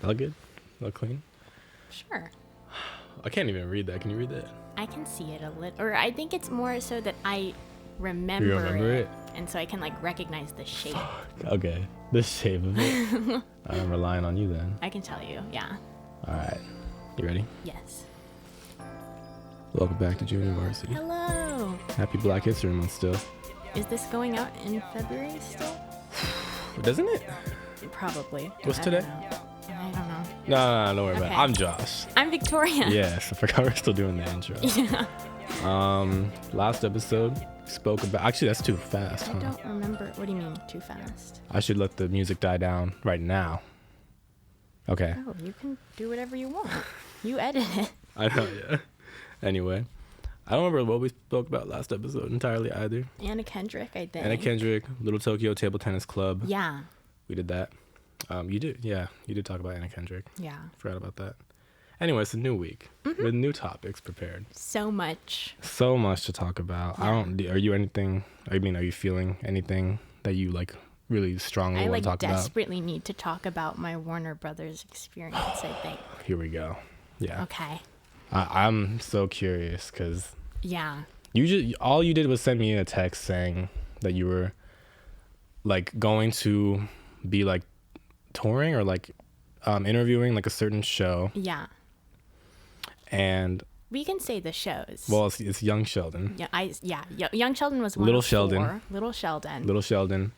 All good? All clean? Sure. I can't even read that. Can you read that? I can see it a little, or I think it's more so that I remember, it? and so I can like recognize the shape. Okay. The shape of it. I'm relying on you then. I can tell you, yeah. All right. You ready? Yes. Welcome back to Junior Varsity. Hello. Happy Black History Month still. Is this going out in February still? Doesn't it? Probably. What's I today? don't know. No, don't worry about it. Okay. I'm Josh. I'm Victoria. Yes, I forgot we're still doing the intro. Yeah. Last episode spoke about. Actually, that's too fast. I don't remember. What do you mean too fast? I should let the music die down right now. Okay. Oh, you can do whatever you want. You edit it. I know. Yeah. Anyway, I don't remember what we spoke about last episode entirely either. Anna Kendrick, I think. Anna Kendrick, Little Tokyo Table Tennis Club. Yeah. We did that. You did. Yeah, you did talk about Anna Kendrick. Yeah. Forgot about that. Anyway, it's a new week with new topics prepared. So much. So much to talk about. Yeah. Are you feeling anything that you like really strongly I want to talk about? desperately need to talk about my Warner Brothers experience, I think. Here we go. Yeah. Okay. I'm so curious because Yeah. all you did was send me a text saying that you were like going to be like touring or like interviewing like a certain show. Yeah. And We can say the shows. well, it's Young Sheldon. Yeah. Young Sheldon was one Little of Sheldon. four. Little Sheldon. Little Sheldon,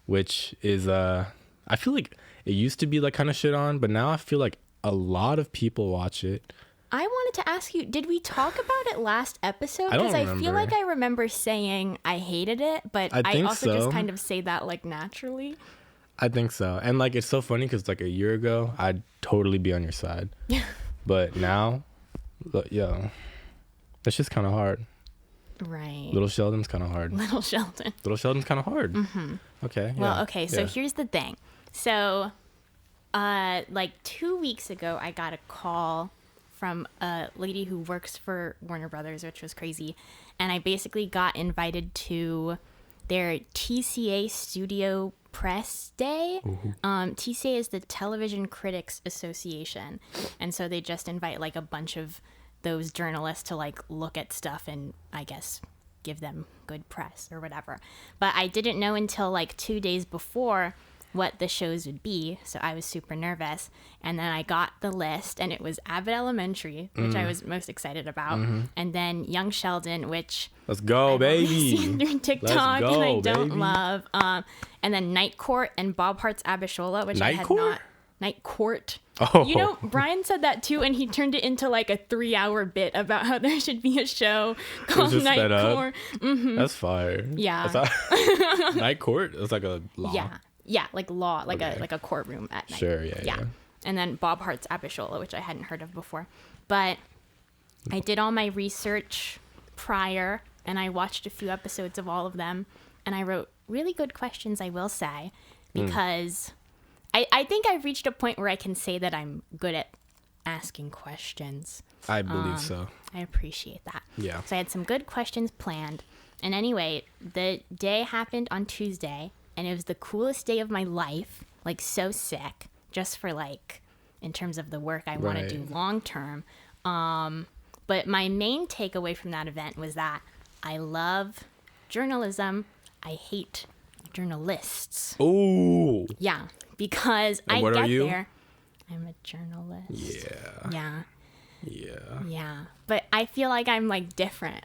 which is I feel like it used to be like kind of shit on, but now I feel like a lot of people watch it. I wanted to ask you, did we talk about it last episode? I don't Because I feel remember. like I remember saying I hated it, but I I think also just so. kind of say that like naturally. I think so. And like it's so funny because like a year ago I'd totally be on your side, but now, yo, that's just kind of hard. Right. Little Sheldon's kind of hard. Little Sheldon. Little Sheldon's kind of hard. Mm-hmm. Okay. Well, yeah, okay, so yeah. here's the thing. So, like 2 weeks ago, I got a call from a lady who works for Warner Brothers, which was crazy. And I basically got invited to their TCA Studio Press Day. TCA is the Television Critics Association. And so they just invite like a bunch of those journalists to like look at stuff and I guess give them good press or whatever. But I didn't know until like 2 days before what the shows would be, so I was super nervous. And then I got the list, and it was Abbott Elementary, which I was most excited about, and then Young Sheldon, which Let's go, I've only baby. seen through TikTok Let's go, and I don't baby. love. And then Night Court and Bob Hart's Abishola, which I Night had Court? not. Night Court. Oh. You know, Brian said that too, and he turned it into like a 3-hour bit about how there should be a show called just Night sped up? Court. That's fire. Yeah. That's Night Court. It's like a law. Yeah, like law, like Okay. a courtroom at night. Sure. Yeah. And then Bob Hart's Abishola, which I hadn't heard of before. But I did all my research prior, and I watched a few episodes of all of them, and I wrote really good questions, I will say, because I think I've reached a point where I can say that I'm good at asking questions. I believe so. I appreciate that. Yeah. So I had some good questions planned. And anyway, the day happened on Tuesday, and it was the coolest day of my life. Like, so sick, just for, like, in terms of the work I want to do Right. long term. But my main takeaway from that event was that I love journalism. I hate journalists. Ooh. Yeah, because And I what are get you? there. I'm a journalist. Yeah. Yeah. But I feel like I'm like different.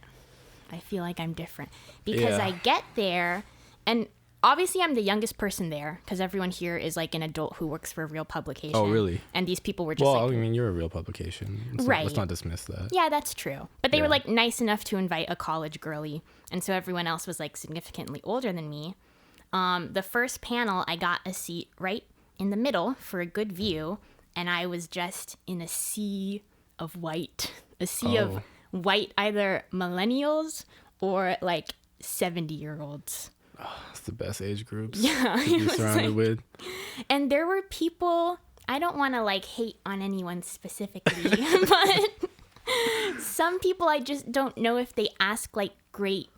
Because Yeah. I get there, and obviously I'm the youngest person there because everyone here is like an adult who works for a real publication. Oh, really? And these people were just Well, like, I mean, you're a real publication. Right. Let's not dismiss that. yeah, that's true. But they were Yeah. like nice enough to invite a college girly, and so everyone else was like significantly older than me. The first panel, I got a seat right in the middle for a good view, and I was just in a sea of white. A sea Oh. of white, either millennials or like 70-year-olds. It's the best age groups Yeah, to be it was surrounded like- with. And there were people, I don't want to like hate on anyone specifically, but some people I just don't know if they ask like great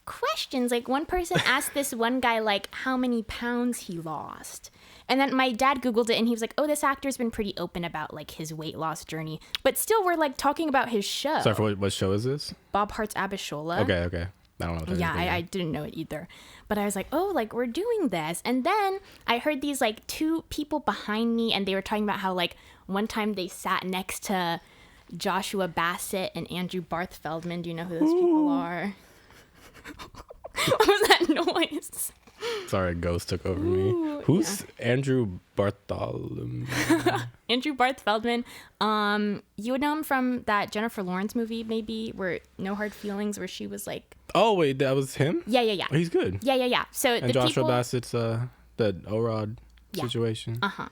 questions. Like one person asked this one guy like how many pounds he lost. And then my dad Googled it and he was like, oh, this actor's been pretty open about like his weight loss journey. But still, we're like talking about his show. Sorry, for what show is this? Bob Hart's Abishola. Okay. I don't know what that is. Yeah, I didn't know it either. But I was like, oh, like we're doing this. And then I heard these like two people behind me and they were talking about how like one time they sat next to Joshua Bassett and Andrew Barth Feldman. Do you know who those people are? What was that noise? Sorry, a ghost took over me. Who's Andrew Bartholomew? Andrew Barth Feldman. You would know him from that Jennifer Lawrence movie, maybe, where No Hard Feelings, where she was like... Oh, wait, that was him? Yeah. Oh, he's good. Yeah. So and the Joshua people... Bassett's the O-Rod situation. Uh-huh.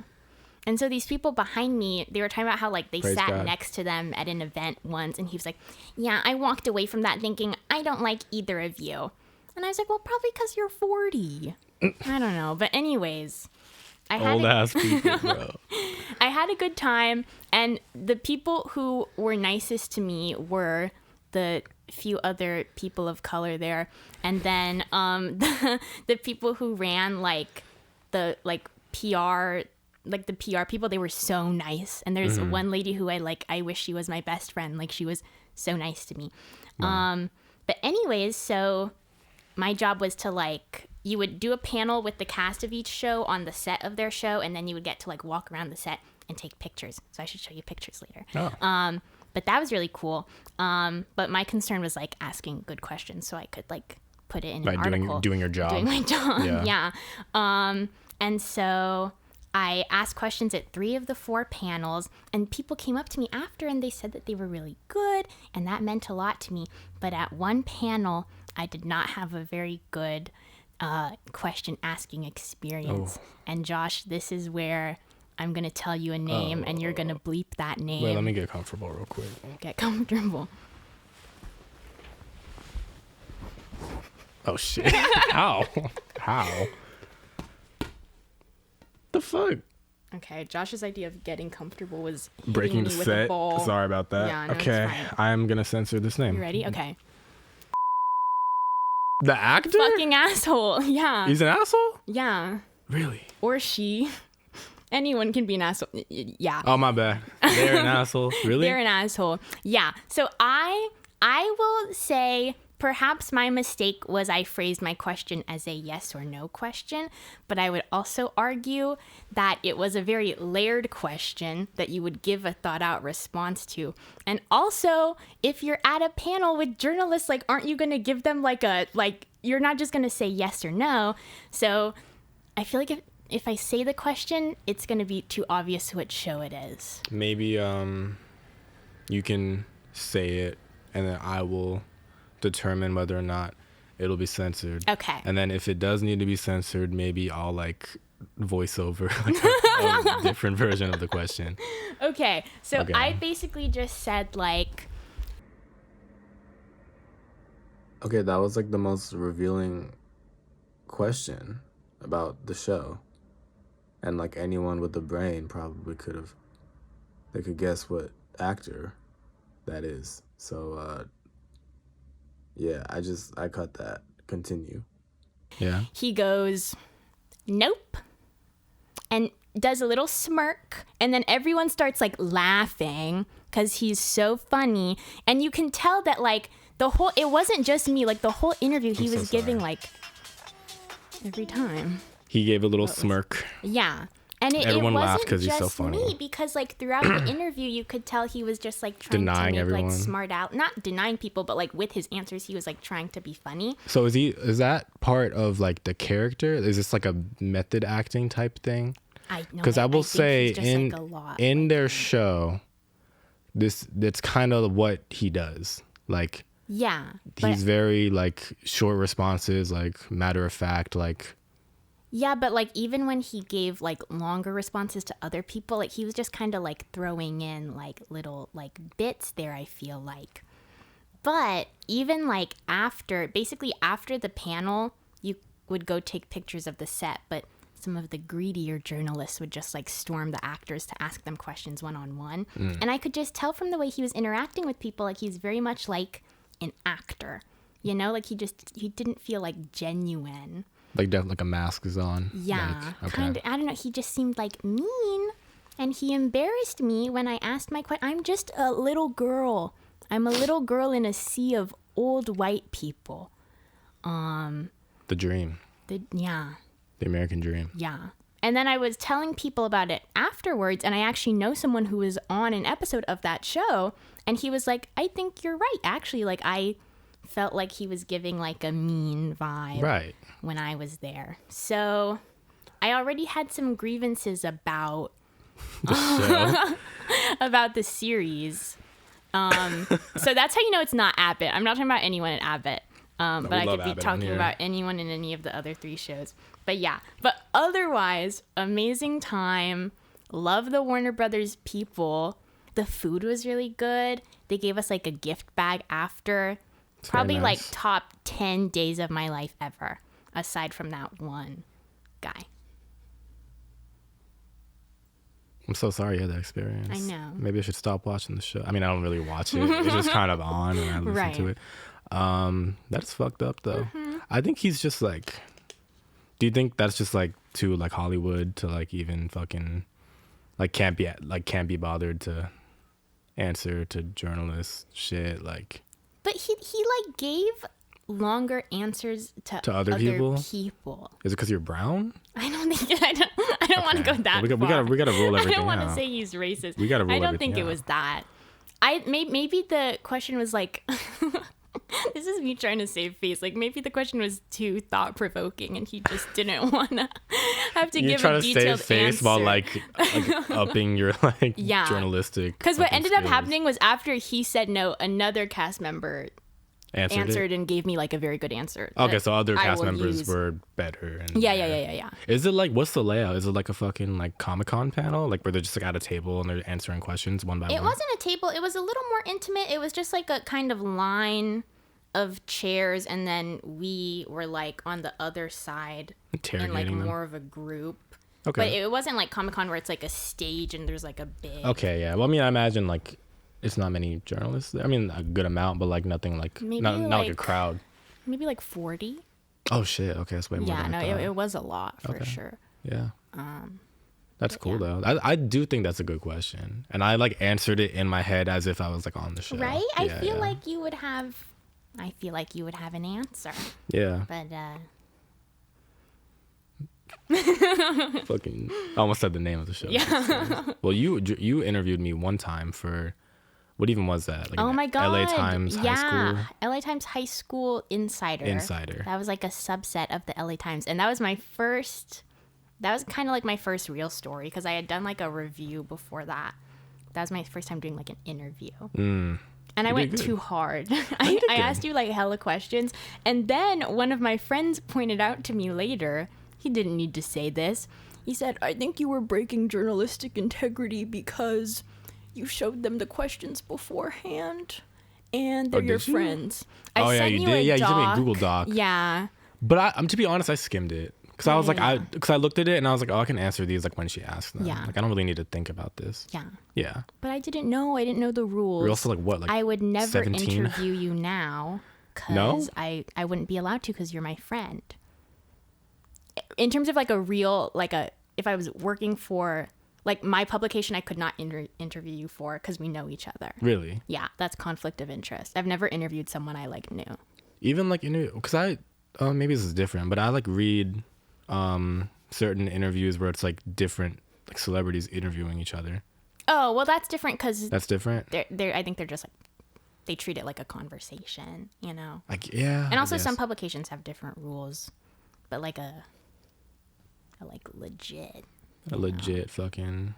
And so these people behind me, they were talking about how like they Praise sat God. next to them at an event once, and he was like, yeah, I walked away from that thinking, I don't like either of you. And I was like, well, probably because you're 40. I don't know. But anyways, Old ass people, bro. I had a good time. And the people who were nicest to me were the few other people of color there. And then the people who ran like the like PR, like the PR people, they were so nice. And there's one lady who I wish she was my best friend. Like she was so nice to me. Wow. But anyways, so my job was to like, you would do a panel with the cast of each show on the set of their show, and then you would get to like walk around the set and take pictures. So I should show you pictures later. Oh. But that was really cool. But my concern was like asking good questions so I could like put it in an article. Doing your job. Doing my job, Yeah. And so I asked questions at 3 of the 4 panels, and people came up to me after and they said that they were really good, and that meant a lot to me. But at one panel, I did not have a very good question asking experience. Oh. And Josh, this is where I'm going to tell you a name and you're going to bleep that name. Wait, let me get comfortable real quick. Get comfortable. Oh, shit. How? The fuck? Okay, Josh's idea of getting comfortable was Breaking hitting the me with a set. ball. Sorry about that. Yeah, no, it's okay, fine. I'm gonna censor this name. You ready? Okay. The actor? Fucking asshole. Yeah. He's an asshole? Yeah. Really? Or she. Anyone can be an asshole. Yeah. Oh, my bad. They're an asshole. Really? They're an asshole. Yeah. So I will say perhaps my mistake was I phrased my question as a yes or no question, but I would also argue that it was a very layered question that you would give a thought out response to. And also, if you're at a panel with journalists, like, aren't you going to give them you're not just going to say yes or no. So I feel like if I say the question, it's going to be too obvious which show it is. Maybe you can say it and then I will determine whether or not it'll be censored. Okay. And then if it does need to be censored, maybe I'll like voice over like a different version of the question. Okay. So Okay. I basically just said like... Okay, that was like the most revealing question about the show. And like anyone with a brain probably they could guess what actor that is. So, yeah, I cut that. Continue. Yeah. He goes, nope. And does a little smirk. And then everyone starts like laughing because he's so funny. And you can tell that like it wasn't just me, like the whole interview he was giving like every time. He gave a little smirk. Yeah. And Everyone it laughed wasn't 'cause he's so just funny. me, because like throughout the interview, you could tell he was just like trying Denying to make everyone. like smart out, not denying people, but like with his answers, he was like trying to be funny. So is that part of like the character? Is this like a method acting type thing? I know. Because I will say he's just, like, a lot. in their show, that's kind of what he does. Like Yeah. he's very like short responses, like matter of fact, like. Yeah, but like even when he gave like longer responses to other people, like he was just kind of like throwing in like little like bits there, I feel like. But even like basically after the panel, you would go take pictures of the set, but some of the greedier journalists would just like storm the actors to ask them questions one-on-one. And I could just tell from the way he was interacting with people, like he's very much like an actor, you know, like he didn't feel like genuine. Like a mask is on. Yeah, Like, okay. kind of. I don't know. He just seemed like mean, and he embarrassed me when I asked my question. I'm just a little girl. I'm a little girl in a sea of old white people. The dream. Yeah. The American dream. Yeah. And then I was telling people about it afterwards, and I actually know someone who was on an episode of that show, and he was like, I think you're right. Actually, like, I felt like he was giving like a mean vibe Right. when I was there. So I already had some grievances about The show. about the series. So that's how you know it's not Abbott. I'm not talking about anyone at Abbott. But I could be Abbott talking here. about anyone in any of the other 3 shows. But yeah. But otherwise, amazing time. Love the Warner Brothers people. The food was really good. They gave us like a gift bag after. It's Probably very like nice. top 10 days of my life ever. Aside from that one guy. I'm so sorry you had that experience. I know. Maybe I should stop watching the show. I mean, I don't really watch it. It's just kind of on when I listen Right. to it. That's fucked up though. I think he's just like. Do you think that's just like too like Hollywood to like even fucking like can't be bothered to answer to journalists shit like. But he like gave longer ansers to other people? people. Is it because you're brown? I don't think I don't want to go that we far. gotta rule I everything don't want to out. say he's racist. We gotta rule I don't everything think it out. was that. Maybe the question was like this is me trying to save face. Like maybe the question was too thought provoking and he just didn't want to have to You're give trying a to detailed save face answer. while like upping your like Yeah. journalistic. Because what fucking ended up skills. happening was after he said no, another cast member answered and gave me like a very good answer. Okay, that so other I cast will members use. were better. And Yeah. Is it like what's the layout? Is it like a fucking like Comic-Con panel, like where they're just like at a table and they're answering questions one by It one? wasn't a table. It was a little more intimate. It was just like a kind of line of chairs, and then we were like on the other side in like Interrogating them. more of a group. Okay. But it wasn't like Comic-Con where it's like a stage and there's like a big. Okay, yeah. Well, I mean, I imagine like it's not many journalists there. I mean, a good amount, but like nothing like Maybe, not like a like, crowd. Maybe like 40. Oh shit. Okay, that's way more. Yeah, than no, I thought. it was a lot for Okay. sure. Yeah. That's cool yeah. though. I do think that's a good question, and I like answered it in my head as if I was like on the show. Right? I Yeah, feel yeah. like you would have. I feel like you would have an answer, Yeah. but Fucking. I almost said the name of the show. yeah. Well, you interviewed me one time for, what even was that? Like Oh an my god. LA Times yeah. High School LA Times High School Insider. Insider. That was like a subset of the LA Times, and that was my first. That was kind of like my first real story because I had done like a review before that. That was my first time doing like an interview. And I You went did good. too hard. I asked you like hella questions. And then one of my friends pointed out to me later, he didn't need to say this. He said, I think you were breaking journalistic integrity because you showed them the questions beforehand and they're Oh, your did you? friends. Oh, yeah, sent you you did. a Yeah, you sent me a doc. Google Doc. Yeah. But I'm to be honest, I skimmed it because I was like, Yeah. because I looked at it and I was like, oh, I can answer these like when she asks them. Yeah. Like I don't really need to think about this. Yeah. Yeah. But I didn't know. I didn't know the rules. You're also like what? Like I would never 17? interview you now because No? I wouldn't be allowed to because you're my friend. In terms of like a real, like if I was working for, like my publication, I could not interview you for because we know each other. Really? Yeah, that's conflict of interest. I've never interviewed someone I like knew. Even like because I maybe this is different, but I like read certain interviews where it's like different like celebrities interviewing each other. Oh, well, that's different because That's different. I think they're just like, they treat it like a conversation, you know? Like yeah. And also I guess. some publications have different rules, but like a like legit. A legit fucking.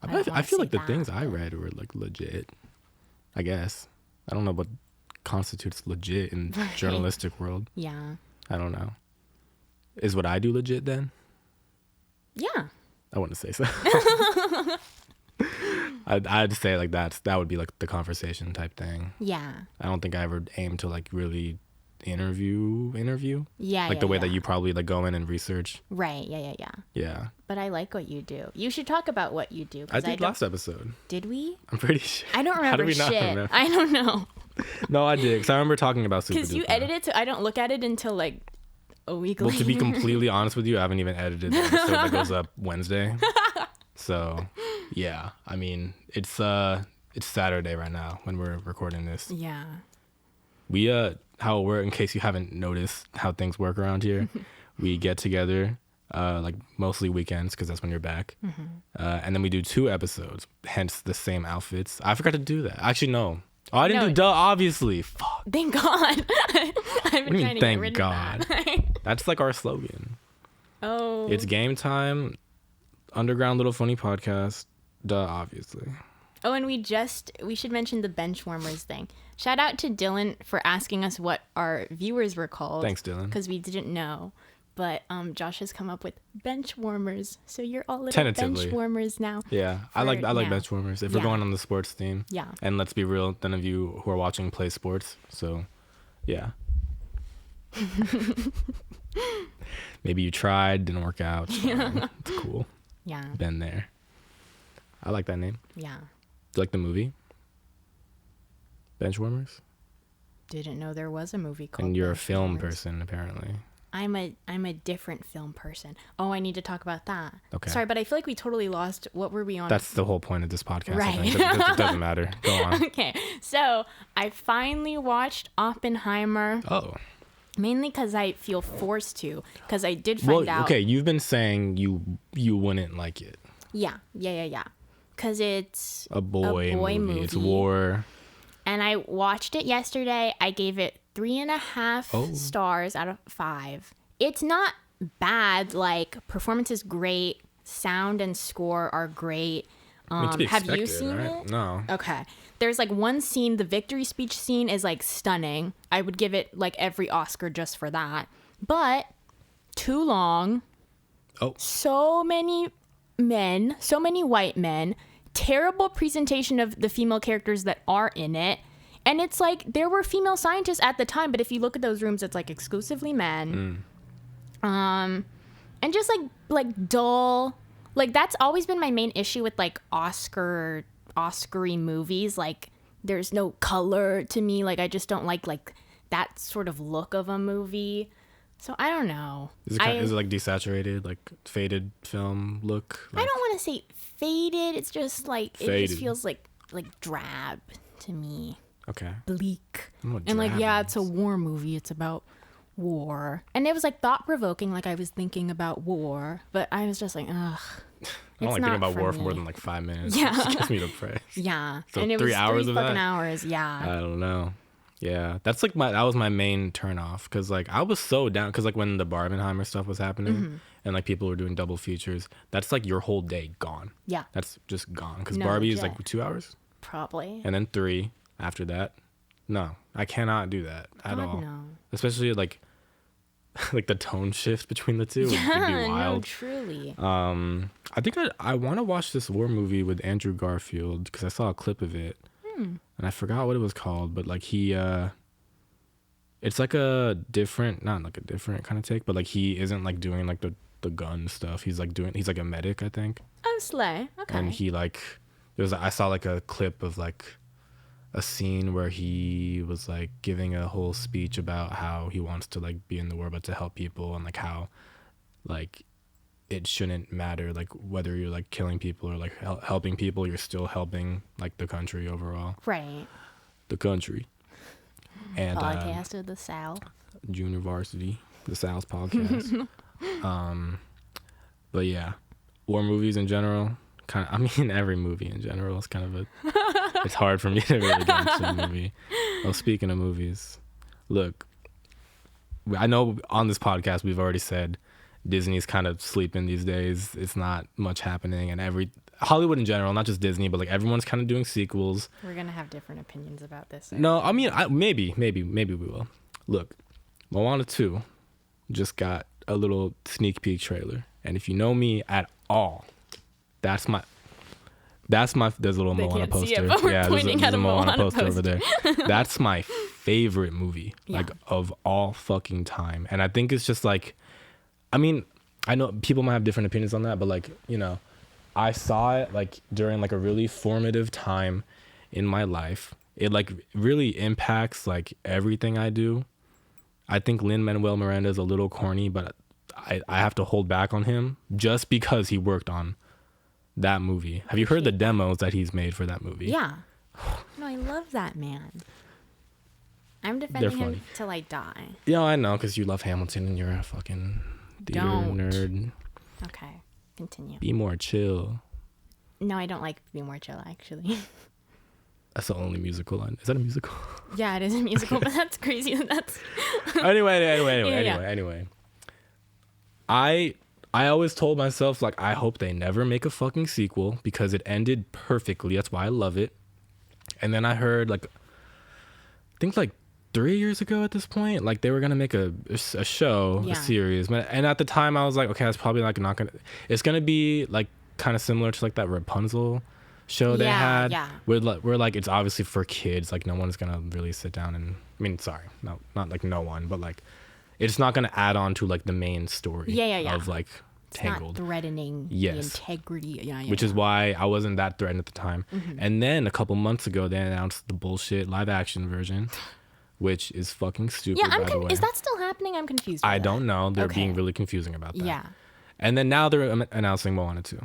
I don't I wanna feel say like the that, things I read were like legit. I guess I don't know what constitutes legit in Right. journalistic world. Yeah. I don't know. Is what I do legit then? Yeah. I wouldn't say so. I'd say like that would be like the conversation type thing. Yeah. I don't think I ever aim to like really interview Yeah. like yeah, the way yeah. that you probably like go in and research. Right. Yeah. Yeah, But I like what you do. You should talk about what you do. I 'Cause did don't- last episode. Did we? I'm pretty sure. I don't How do remember we not shit. remember? I don't know. No, I did because I remember talking about Super Because you Duper. edit it, so I don't look at it until like a week Well, later. to be completely honest with you, I haven't even edited the episode that goes up Wednesday. So, yeah. I mean, it's Saturday right now when we're recording this. Yeah. We how it works, in case you haven't noticed how things work around here, we get together like mostly weekends because that's when you're back, and then we do 2 episodes, hence the same outfits. I forgot to do that. Actually, no. Oh, I didn't do duh, obviously. Fuck. Thank God. I've been trying to get rid God? of that. That's like our slogan. Oh. It's game time, underground little funny podcast, duh, obviously. Oh, and we should mention the bench warmers thing. Shout out to Dylan for asking us what our viewers were called. Thanks, Dylan. Because we didn't know. But Josh has come up with bench warmers. So you're all little Tentatively. bench warmers now. Yeah, I like bench warmers. If we're going on the sports theme. Yeah. And let's be real, none of you who are watching play sports. So, yeah. Maybe you tried, didn't work out. It's cool. Yeah. Been there. I like that name. Yeah. Do you like the movie? Benchwarmers? Didn't know there was a movie called And you're a Bench film Warmers. person, apparently. I'm a different film person. Oh, I need to talk about that. Okay. Sorry, but I feel like we totally lost. What were we on? That's the whole point of this podcast. Right. I think. It doesn't matter. Go on. Okay, so I finally watched Oppenheimer. Oh. Mainly because I feel forced to, because I did find out. Okay, you've been saying you wouldn't like it. Yeah. Because it's A boy movie. It's war. And I watched it yesterday. I gave it 3.5 stars out of 5. It's not bad. Like, performance is great. Sound and score are great. To be Have you expected, seen right? it? No. Okay. There's like one scene, the victory speech scene is like stunning. I would give it like every Oscar just for that. But too long. Oh. So many men, so many white men. Terrible presentation of the female characters that are in it. And it's like there were female scientists at the time, but if you look at those rooms, it's like exclusively men. And just like dull. Like that's always been my main issue with like Oscar-y movies. Like there's no color to me. Like I just don't like that sort of look of a movie. So I don't know. Is it like desaturated, like faded film look? I don't want to say faded. It's just like it Faded. just feels like drab to me. Okay. Bleak. What And like, drab yeah, means. it's a war movie. It's about war. And it was like thought provoking. Like I was thinking about war, but I was just like, ugh. I don't like thinking about war for more than like 5 minutes. Yeah. It just gets me depressed. Yeah. So and it 3 was hours 3 of fucking that? hours. Yeah. I don't know. Yeah, that's like that was my main turn off because like I was so down because like when the Barbenheimer stuff was happening and like people were doing double features, that's like your whole day gone. Yeah. That's just gone because No, Barbie is legit. like 2 hours Probably. and then 3 after that. No, I cannot do that at God, all. no. Especially like like the tone shift between the two would be Yeah, no, wild. truly. I think I want to watch this war movie with Andrew Garfield because I saw a clip of it and I forgot what it was called, but like he it's like a different, not like a different kind of take, but like he isn't like doing like the gun stuff. He's like a medic, I think. Oh, slay. Okay. And he like I saw like a clip of like a scene where he was like giving a whole speech about how he wants to like be in the war but to help people and like how like it shouldn't matter like whether you're like killing people or like helping people, you're still helping like the country overall. Right. The country. And Podcast of the South. Junior Varsity, the Sal's podcast. But yeah, war movies in general, kind of. I mean, every movie in general is kind of it's hard for me to really get into a movie. Well, speaking of movies, look, I know on this podcast we've already said Disney's kind of sleeping these days. It's not much happening, and Hollywood in general, not just Disney, but like everyone's kind of doing sequels. We're gonna have different opinions about this. No, I mean, maybe we will. Look, Moana 2 just got a little sneak peek trailer, and if you know me at all, there's a little They Moana can't see poster. it, but we're Yeah, pointing there's at a a Moana Moana poster over there. That's my favorite movie, Yeah. like of all fucking time, and I think it's just like, I mean, I know people might have different opinions on that, but like, you know, I saw it like during like a really formative time in my life. It like really impacts like everything I do. I think Lin-Manuel Miranda is a little corny, but I have to hold back on him just because he worked on that movie. Have you heard the demos that he's made for that movie? Yeah. No, I love that man. I'm defending him till I die. Yeah, I know, because you love Hamilton and you're a fucking theater nerd. Okay, continue. Be more chill. No, I don't like Be More Chill, actually. That's the only musical line. Is that a musical? Yeah, it is a musical, but that's crazy. That's Anyway. I always told myself, like, I hope they never make a fucking sequel because it ended perfectly. That's why I love it. And then I heard, like, I think, like, 3 years ago at this point, like, they were gonna make a show, a series. And at the time, I was like, okay, that's probably, like, not gonna... It's gonna be, like, kind of similar to, like, that Rapunzel show they had. Yeah. Where, like, it's obviously for kids. Like, no one's gonna really sit down and... I mean, sorry. No, not, like, no one. But, like, it's not gonna add on to, like, the main story of, like... Tangled. It's not threatening the integrity. Which is why I wasn't that threatened at the time. Mm-hmm. And then a couple months ago, they announced the bullshit live action version, which is fucking stupid. Yeah, by the way. Is that still happening? I'm confused. I don't know. They're being really confusing about that. Yeah. And then now they're announcing Moana 2,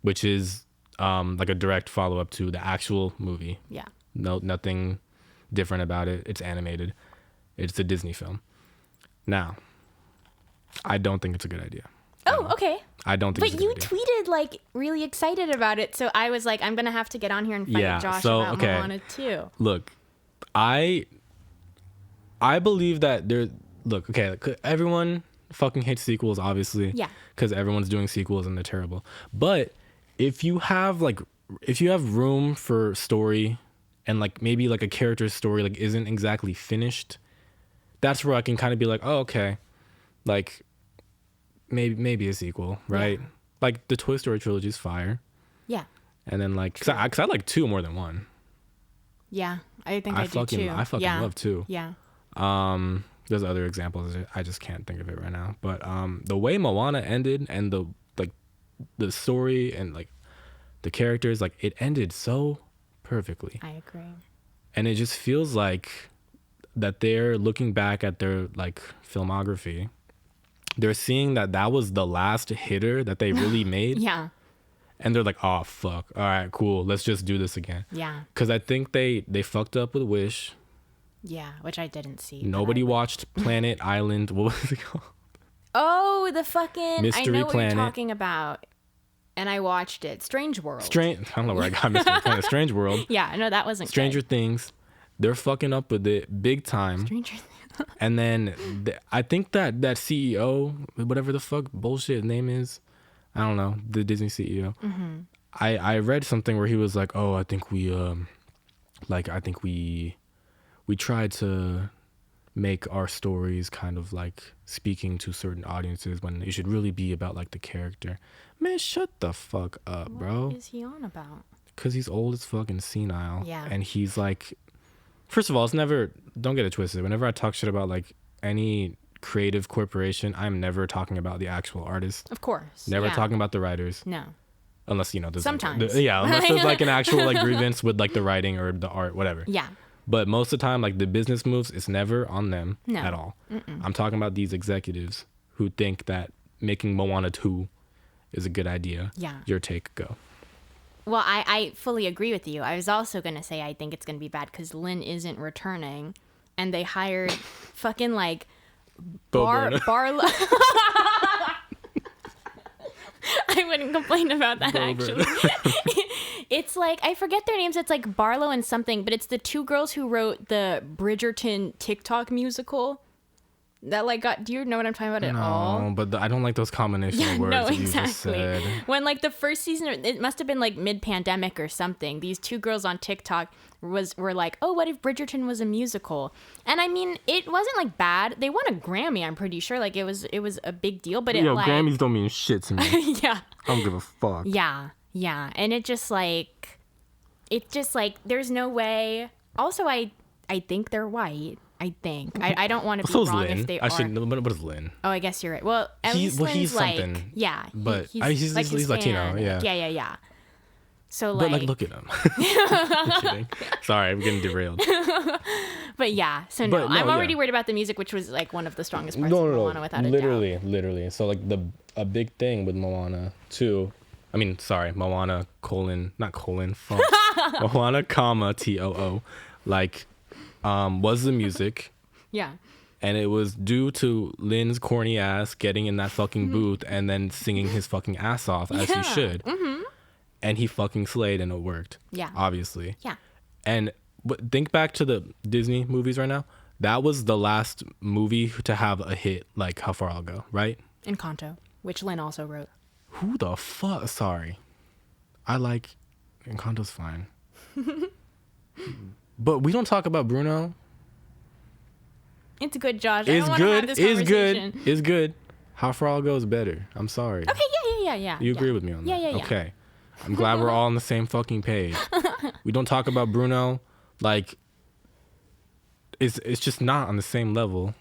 which is like a direct follow up to the actual movie. Yeah. No, nothing different about it. It's animated. It's a Disney film. Now, I don't think it's a good idea. Oh, okay. I don't think. But you tweeted like really excited about it, so I was like, I'm gonna have to get on here and fight Josh about Moana too. Look, I believe that everyone fucking hates sequels, obviously. Yeah. Because everyone's doing sequels and they're terrible. But if you have room for story, and like maybe like a character's story like isn't exactly finished, that's where I can kind of be like, oh, okay, like. Maybe a sequel, right? Yeah. Like the Toy Story trilogy is fire. Yeah. And then like, cause I like 2 more than 1. Yeah, I think I do too. I fucking love 2. Yeah. There's other examples. I just can't think of it right now. But the way Moana ended and the story and like the characters, like it ended so perfectly. I agree. And it just feels like that they're looking back at their like filmography. They're seeing that was the last hitter that they really made. Yeah. And they're like, oh, fuck. All right, cool. Let's just do this again. Yeah. Because I think they fucked up with Wish. Yeah, which I didn't see. Nobody watched Planet Island. What was it called? Oh, the fucking... Mystery I know Planet. What you're talking about. And I watched it. Strange World. I don't know where I got Mystery Planet. Strange World. Yeah, no, that wasn't Stranger Things. They're fucking up with it big time. Stranger Things. And then I think that CEO, whatever the fuck bullshit name is, I don't know, the Disney CEO. Mm-hmm. I read something where he was like, oh, I think we tried to make our stories kind of like speaking to certain audiences when it should really be about like the character. Man, shut the fuck up, bro. What is he on about? Because he's old as fucking senile. Yeah. And he's like... First of all, don't get it twisted. Whenever I talk shit about like any creative corporation, I'm never talking about the actual artist. Of course. Never talking about the writers. No. Unless, there's sometimes. Unless there's like an actual like grievance with like the writing or the art, whatever. Yeah. But most of the time, like the business moves, it's never on them at all. Mm-mm. I'm talking about these executives who think that making Moana 2 is a good idea. Yeah. Your take, go. Well, I fully agree with you. I was also going to say I think it's going to be bad because Lynn isn't returning. And they hired fucking like Barlow. I wouldn't complain about that, actually. It's like, I forget their names. It's like Barlow and something. But it's the 2 girls who wrote the Bridgerton TikTok musical. That like do you know what I'm talking about at all? No, but I don't like those combination of words that you just said. When like the first season, it must have been like mid-pandemic or something. These 2 girls on TikTok were like, oh, what if Bridgerton was a musical? And I mean, it wasn't like bad. They won a Grammy, I'm pretty sure. Like it was a big deal, but Grammys don't mean shit to me. Yeah. I don't give a fuck. Yeah. And it's just like there's no way. Also, I think they're white. I think. I don't want to be wrong Lynn. If they are. What is Lynn? Oh, I guess you're right. Well, at least Lynn's he's like, something. Yeah. But he's Latino. Yeah. Yeah. So But like, look at him. I'm kidding. Sorry, I'm getting derailed. but yeah. So no, But no, I'm already yeah. worried about the music, which was like one of the strongest parts of Moana, without a doubt. Literally. So like a big thing with Moana 2. I mean, sorry, Moana not colon, fuck. Moana, comma, TOO, like, was the music. Yeah. And it was due to Lynn's corny ass getting in that fucking booth and then singing his fucking ass off as he should. Mm-hmm. And he fucking slayed and it worked. Yeah. Obviously. Yeah. And think back to the Disney movies right now. That was the last movie to have a hit like How Far I'll Go, right? Encanto, which Lynn also wrote. Who the fuck? Sorry. I like Encanto's fine. But we don't talk about Bruno. It's good, Josh. It's good. Conversation. It's good. How Far I'll Go is better. I'm sorry. Okay, yeah. You agree with me on that? Yeah. Okay. I'm glad we're all on the same fucking page. We don't talk about Bruno. Like, it's just not on the same level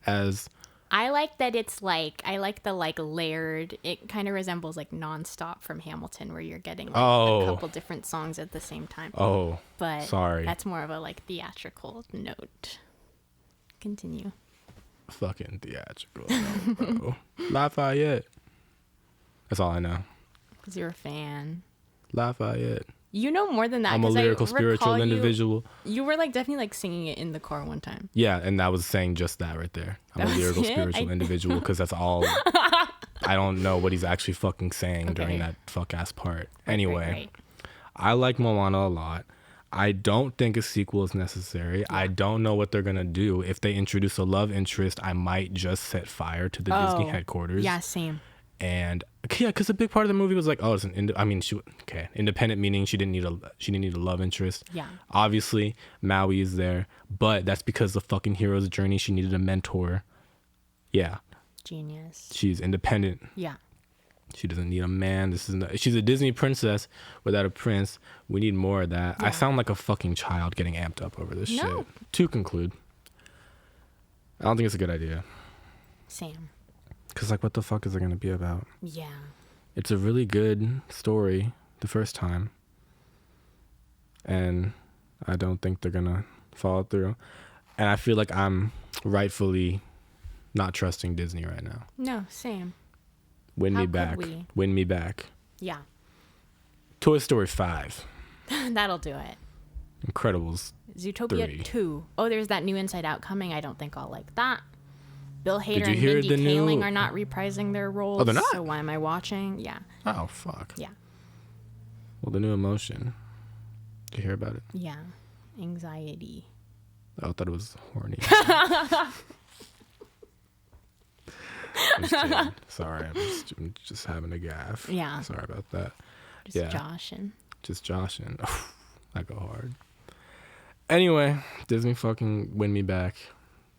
as... I like that it's like, I like the like layered, it kind of resembles like Nonstop from Hamilton, where you're getting like a couple different songs at the same time. Oh, but sorry. That's more of a like theatrical note. Continue. Fucking theatrical, no, bro. Lafayette. That's all I know. Because you're a fan. Lafayette. You know more than that. I'm a lyrical, spiritual individual. You were like definitely like singing it in the car one time. Yeah, and I was saying just that right there. I'm a lyrical, spiritual individual, because that's all. I don't know what he's actually fucking saying during that fuck ass part. Anyway, right. I like Moana a lot. I don't think a sequel is necessary. Yeah. I don't know what they're gonna do. If they introduce a love interest, I might just set fire to the Disney headquarters. Yeah, same. And yeah, because a big part of the movie was like, oh, it's independent, meaning she didn't need a love interest. Yeah. Obviously, Maui is there, but that's because the fucking hero's journey. She needed a mentor. Yeah. Genius. She's independent. Yeah. She doesn't need a man. She's a Disney princess without a prince. We need more of that. Yeah. I sound like a fucking child getting amped up over this shit. To conclude, I don't think it's a good idea. Same. Because, like, what the fuck is it going to be about? Yeah. It's a really good story the first time. And I don't think they're going to follow through. And I feel like I'm rightfully not trusting Disney right now. No, same. Win me back. Win me back. Yeah. Toy Story 5. That'll do it. Incredibles. Zootopia 3. 2. Oh, there's that new Inside Out coming. I don't think I'll like that. Bill Hader and hear Mindy Kaling are not reprising their roles. Oh, they're not? So why am I watching? Yeah. Oh, fuck. Yeah. Well, the new Emotion. Did you hear about it? Yeah. Anxiety. Oh, I thought it was horny. I'm just kidding. Sorry, I'm just having a gaffe. Yeah. Sorry about that. Just joshing. Just joshing. I go hard. Anyway, Disney fucking win me back.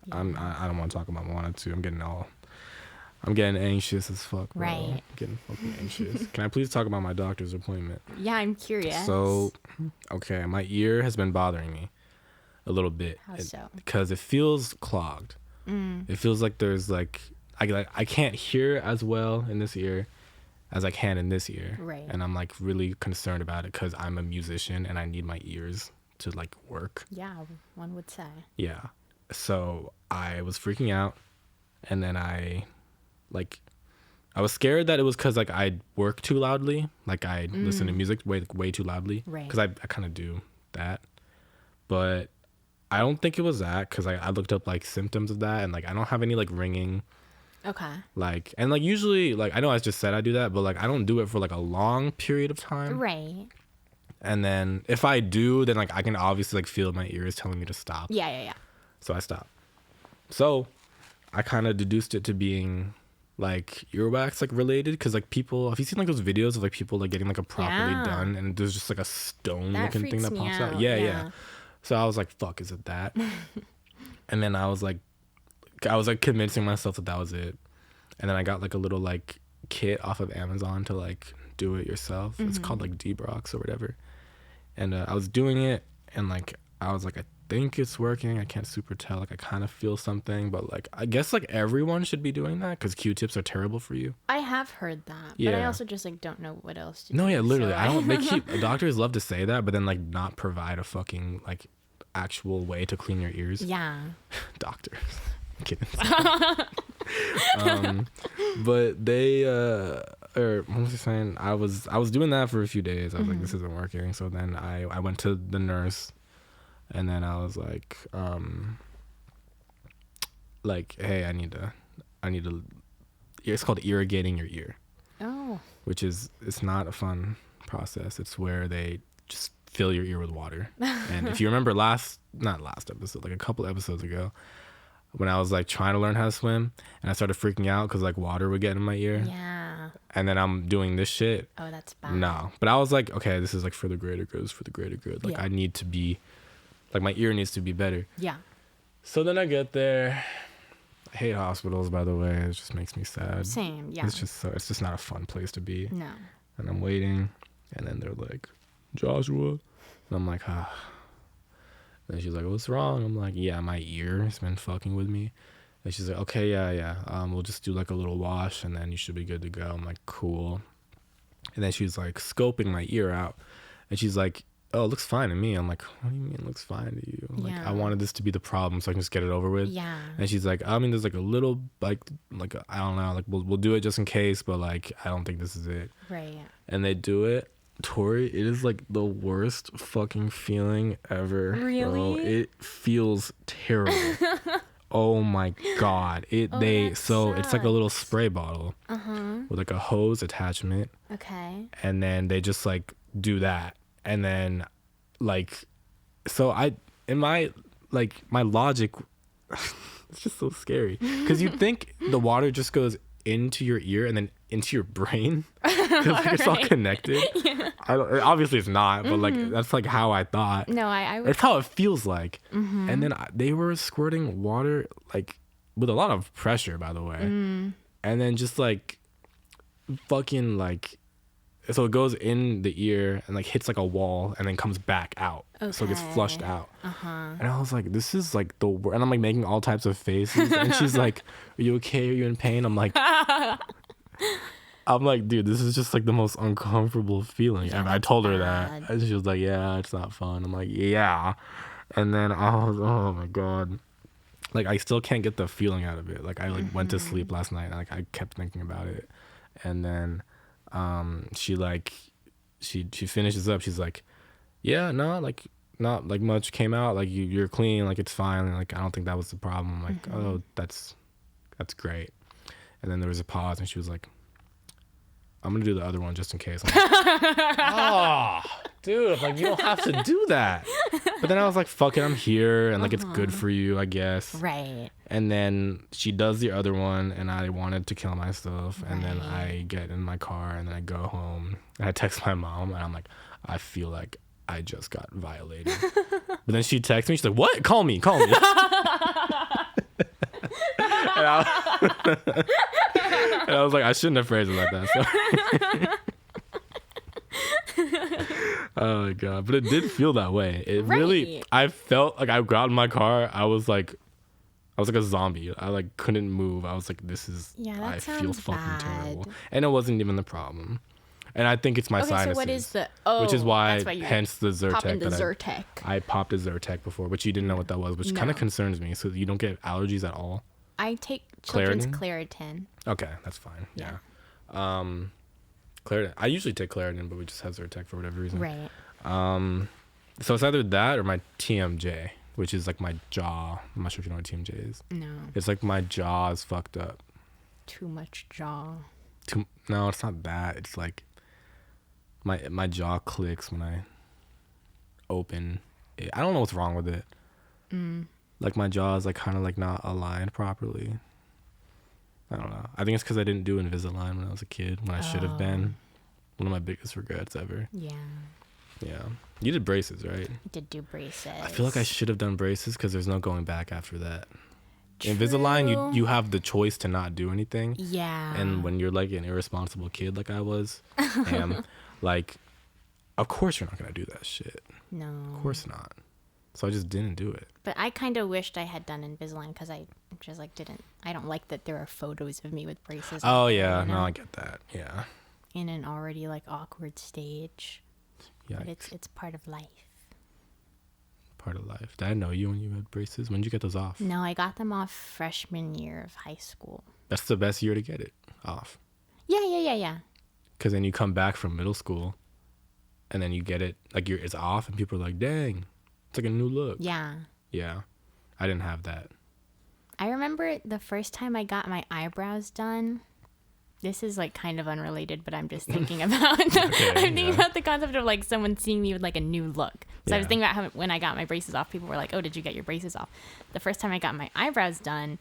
Yeah. I don't want to talk about Moana 2. I'm getting anxious as fuck, bro. Right. I'm getting fucking anxious. Can I please talk about my doctor's appointment? Yeah, I'm curious. So, okay, my ear has been bothering me a little bit. How so? Because it feels clogged. It feels like there's like I can't hear as well in this ear as I can in this ear. Right. And I'm like really concerned about it because I'm a musician and I need my ears to like work. Yeah, one would say. Yeah. So I was freaking out, and then I was scared that it was because like I work too loudly, like I listen to music way too loudly, right? Because I kind of do that, but I don't think it was that because I looked up like symptoms of that, and like I don't have any like ringing. Okay. Like, and like usually like I know I just said I do that, but like I don't do it for like a long period of time, right? And then if I do, then like I can obviously like feel my ears telling me to stop. Yeah. So I stopped. So I kind of deduced it to being like earwax like related because like people, have you seen like those videos of like people like getting like a properly done and there's just like a stone looking thing that pops out? Yeah. So I was like, fuck, is it that? And then I was like convincing myself that was it. And then I got like a little like kit off of Amazon to like do it yourself. It's called like Debrox or whatever. And I was doing it and like I was like think it's working. I can't super tell. Like I kind of feel something, but like I guess like everyone should be doing that because Q-tips are terrible for you. I have heard that, but I also just like don't know what else to do. No, yeah, literally. So I don't. They keep doctors love to say that, but then like not provide a fucking like actual way to clean your ears. Yeah. Doctors. I'm kidding. But they or what was I saying? I was doing that for a few days. I was like, this isn't working. So then I went to the nurse, and then I was like, hey, I need to. It's called irrigating your ear. Oh. Which is, it's not a fun process. It's where they just fill your ear with water. And if you remember not last episode, like a couple episodes ago, when I was like trying to learn how to swim and I started freaking out because like water would get in my ear. Yeah. And then I'm doing this shit. Oh, that's bad. No. But I was like, okay, this is like for the greater good. It's for the greater good. Like I need to be, like my ear needs to be better. Yeah. So then I get there. I hate hospitals, by the way. It just makes me sad. Same, yeah. It's just not a fun place to be. No. And I'm waiting, and then they're like, Joshua. And I'm like, ah. And she's like, what's wrong? I'm like, yeah, my ear has been fucking with me. And she's like, okay, yeah. We'll just do like a little wash, and then you should be good to go. I'm like, cool. And then she's like scoping my ear out. And she's like, oh, it looks fine to me. I'm like, what do you mean it looks fine to you? I'm like, I wanted this to be the problem so I can just get it over with. Yeah. And she's like, I mean, there's like a little, like I don't know, like we'll do it just in case, but like, I don't think this is it. Right. And they do it. Tori, it is like the worst fucking feeling ever. Really? Bro. It feels terrible. Oh my God. It's like a little spray bottle with like a hose attachment. Okay. And then they just like do that. And then like, so my logic, it's just so scary. Because you'd think the water just goes into your ear and then into your brain. Because like, it's all connected. Yeah. Obviously it's not, but like that's like how I thought. No, I That's how it feels like. And then they were squirting water like with a lot of pressure, by the way. And then just like fucking like, so it goes in the ear and like hits like a wall and then comes back out. Okay. So it gets flushed out. And I was like, this is like the worst. And I'm like making all types of faces. And she's like, are you okay? Are you in pain? I'm like, dude, this is just like the most uncomfortable feeling. And I told her that. And she was like, yeah, it's not fun. I'm like, yeah. And then I was, oh my God. Like I still can't get the feeling out of it. Like I like went to sleep last night and like I kept thinking about it. And then she finishes up. She's like, yeah, no, like not like much came out. Like you're clean. Like it's fine. And, like I don't think that was the problem. I'm like, oh, that's great. And then there was a pause, and she was like, I'm gonna do the other one just in case. I'm like, oh, dude, I'm like, you don't have to do that. But then I was like, fuck it, I'm here, and like it's good for you, I guess. Right. And then she does the other one, and I wanted to kill myself. And then I get in my car, and then I go home, and I text my mom, and I'm like, I feel like I just got violated. But then she texts me, she's like, what? Call me. And I was like, I shouldn't have phrased it like that. Oh my God. But it did feel that way. It really, I felt like I got in my car. I was like a zombie. I like couldn't move. I was like, I feel fucking terrible. And it wasn't even the problem. And I think it's my sinuses. So what is which is why hence the Zyrtec. I popped a Zyrtec before, but you didn't know what that was, which kind of concerns me. So you don't get allergies at all? I take children's Claritin. Okay, that's fine. Yeah. Claritin. I usually take Claritin, but we just have Zyrtec for whatever reason. Right. So it's either that or my TMJ, which is like my jaw. I'm not sure if you know what TMJ is. No. It's like my jaw is fucked up. Too much jaw. No, it's not that. It's like my jaw clicks when I open it. I don't know what's wrong with it. Like my jaw is like kind of like not aligned properly. I don't know. I think it's because I didn't do Invisalign when I was a kid, when I should have been. One of my biggest regrets ever. Yeah. Yeah. You did braces, right? I did do braces. I feel like I should have done braces because there's no going back after that. True. Invisalign, you have the choice to not do anything. Yeah. And when you're like an irresponsible kid like I was, like, of course you're not going to do that shit. No. Of course not. So I just didn't do it. But I kind of wished I had done Invisalign because I just like didn't. I don't like that there are photos of me with braces. Oh yeah, no, I get that. Yeah. In an already like awkward stage. Yeah. But it's part of life. Part of life. Did I know you when you had braces? When did you get those off? No, I got them off freshman year of high school. That's the best year to get it off. Yeah. Because then you come back from middle school, and then you get it like it's off, and people are like, "Dang, it's like a new look." Yeah. Yeah, I didn't have that. I remember the first time I got my eyebrows done. This is like kind of unrelated, but I'm just thinking about about the concept of like someone seeing me with like a new look. So I was thinking about how when I got my braces off, people were like, "Oh, did you get your braces off?" The first time I got my eyebrows done,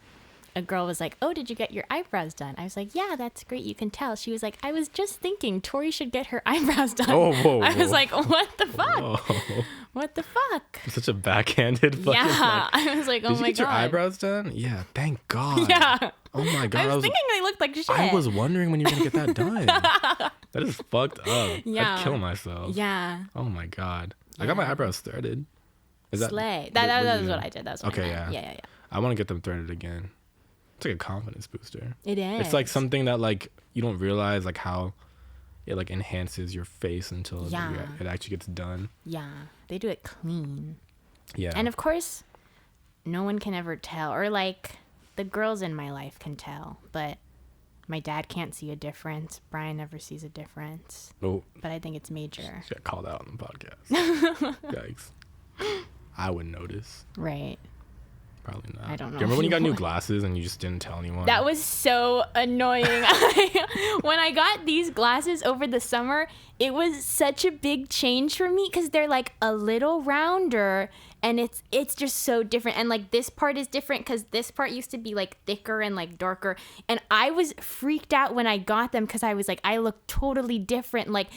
a girl was like, "Oh, did you get your eyebrows done?" I was like, "Yeah, that's great. You can tell." She was like, "I was just thinking Tori should get her eyebrows done." Whoa. I was like, "What the fuck? Whoa. What the fuck?" Such a backhanded fucking. Yeah, I was like, "Oh did you my get your god." eyebrows done? Yeah, thank God. Yeah. Oh my God. I was thinking they looked like shit. I was wondering when you were gonna get that done. That is fucked up. Yeah. I'd kill myself. Yeah. Oh my God. I got my eyebrows threaded. Slay. That was what I did. That's what okay. I meant. Yeah. Yeah. I want to get them threaded again. It's like a confidence booster. It is. It's like something that like you don't realize like how it like enhances your face until it actually gets done. Yeah. They do it clean. Yeah. And of course, no one can ever tell, or like the girls in my life can tell, but my dad can't see a difference. Brian never sees a difference. Oh. But I think it's major. Got called out on the podcast. Yikes. I would notice. Right. Probably not. I don't know. Do you remember when you got new glasses and you just didn't tell anyone? That was so annoying. When I got these glasses over the summer, it was such a big change for me because they're like a little rounder and it's just so different. And like this part is different because this part used to be like thicker and like darker. And I was freaked out when I got them because I was like, I look totally different. Like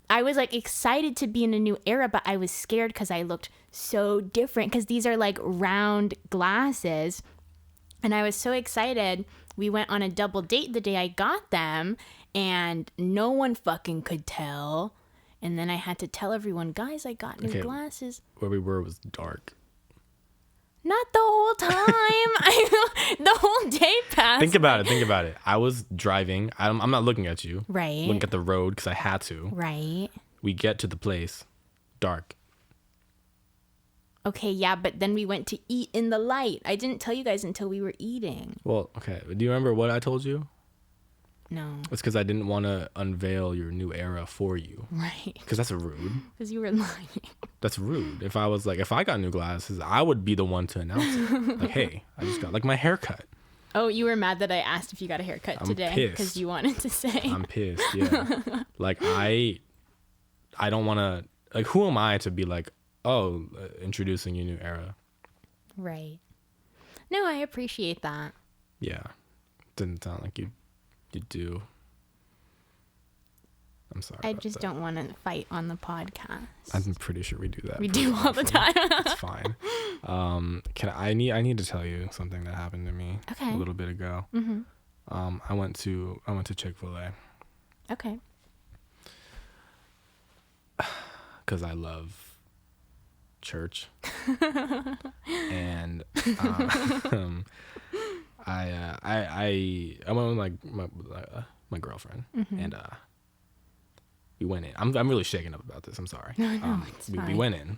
I was like excited to be in a new era, but I was scared because I looked so different because these are like round glasses. And I was so excited. We went on a double date the day I got them and no one fucking could tell. And then I had to tell everyone, guys, I got new glasses. Where we were was dark. Not the whole time. The whole day passed. Think about it. I was driving. I'm not looking at you. Right. Looking at the road because I had to. Right. We get to the place. Dark. Okay, yeah, but then we went to eat in the light. I didn't tell you guys until we were eating. Well, okay. Do you remember what I told you? No. It's because I didn't want to unveil your new era for you. Right. Because that's rude. Because you were lying. That's rude. If I got new glasses, I would be the one to announce it. Like, hey, I just got like my haircut. Oh, you were mad that I asked if you got a haircut today because you wanted to say. I'm pissed. Yeah. Like I don't want to. Like, who am I to be like, oh, introducing your new era? Right. No, I appreciate that. Yeah. Didn't sound like you do. I'm sorry. I just don't want to fight on the podcast. I'm pretty sure we do that. We do all the time. It's fine. I need to tell you something that happened to me a little bit ago. Mm-hmm. I went to Chick-fil-A. Okay. Because I love church. And I went with my girlfriend, and we went in. I'm really shaken up about this. I'm sorry. No, it's fine. We went in.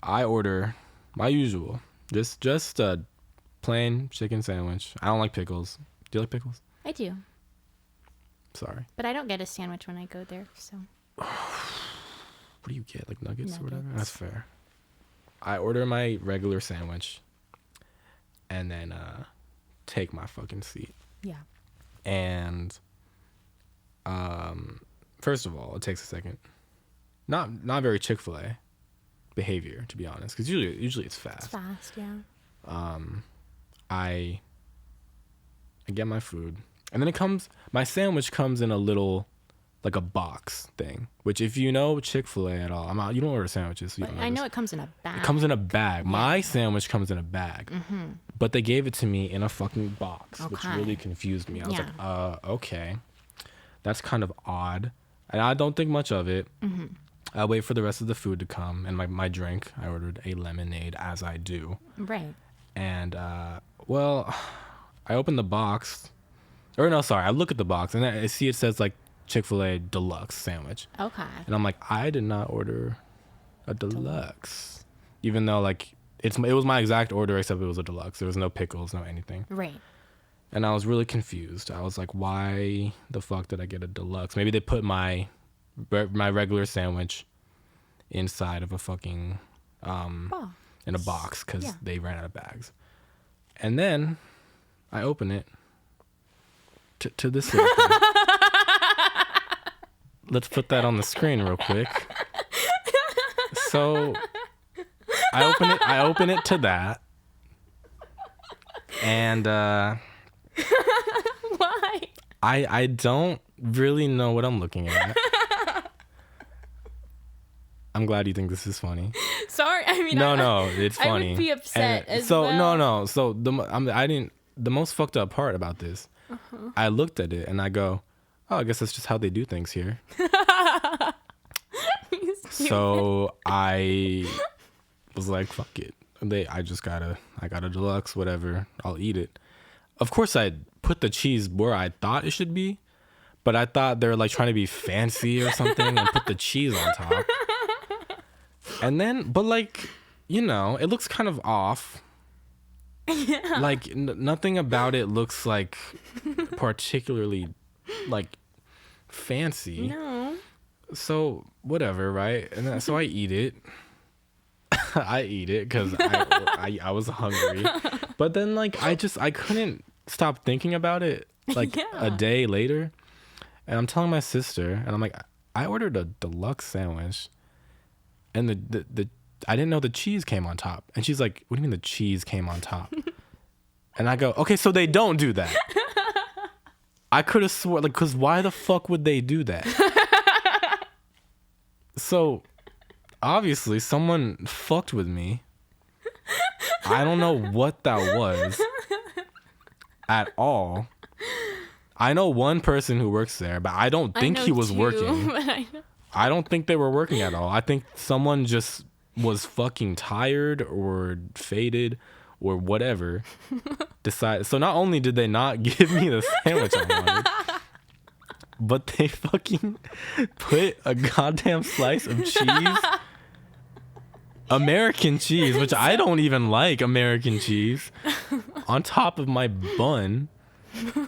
I order my usual, just a plain chicken sandwich. I don't like pickles. Do you like pickles? I do. Sorry. But I don't get a sandwich when I go there, so. What do you get? Like nuggets or whatever? That's fair. I order my regular sandwich and then take my fucking seat. Yeah. And first of all, it takes a second. Not very Chick-fil-A behavior, to be honest, because usually it's fast. It's fast, yeah. I get my food, and then my sandwich comes in a little, like a box thing, which if you know Chick-fil-A at all, you don't order sandwiches. So I know it comes in a bag. It comes in a bag. Yeah. My sandwich comes in a bag, but they gave it to me in a fucking box, which really confused me. I was like, okay, that's kind of odd, and I don't think much of it. I wait for the rest of the food to come and my drink. I ordered a lemonade, as I do. Right. And, well, I opened the box. Or no, sorry. I look at the box and I see it says like Chick-fil-A deluxe sandwich. Okay. And I'm like, I did not order a deluxe. Even though like it was my exact order except it was a deluxe. There was no pickles, no anything. Right. And I was really confused. I was like, why the fuck did I get a deluxe? Maybe they put my regular sandwich inside of a fucking in a box because they ran out of bags. And then I open it to this little thing. Let's put that on the screen real quick. So I open it to that. And Why? I don't really know what I'm looking at. I'm glad you think this is funny. Sorry, I mean, No, it's funny. I would be upset and as so, well. No. So the most fucked up part about this, I looked at it and I go, oh, I guess that's just how they do things here. So I was like, fuck it. I got a deluxe, whatever. I'll eat it. Of course, I put the cheese where I thought it should be, but I thought they were like trying to be fancy or something and put the cheese on top. And then, but like, you know, it looks kind of off. Yeah. Like nothing about it looks like particularly like fancy. No. So whatever, right? And then, so I eat it. I eat it because I was hungry. But then like I couldn't stop thinking about it like a day later. And I'm telling my sister and I'm like, I ordered a deluxe sandwich and the I didn't know the cheese came on top. And she's like, what do you mean the cheese came on top? And I go, okay, so they don't do that. I could have swore, like, because why the fuck would they do that? So, obviously, someone fucked with me. I don't know what that was at all. I know one person who works there, but I don't think he was working. I don't think they were working at all. I think someone just was fucking tired or faded or whatever. So not only did they not give me the sandwich I wanted, but they fucking put a goddamn slice of cheese, American cheese, which I don't even like American cheese, on top of my bun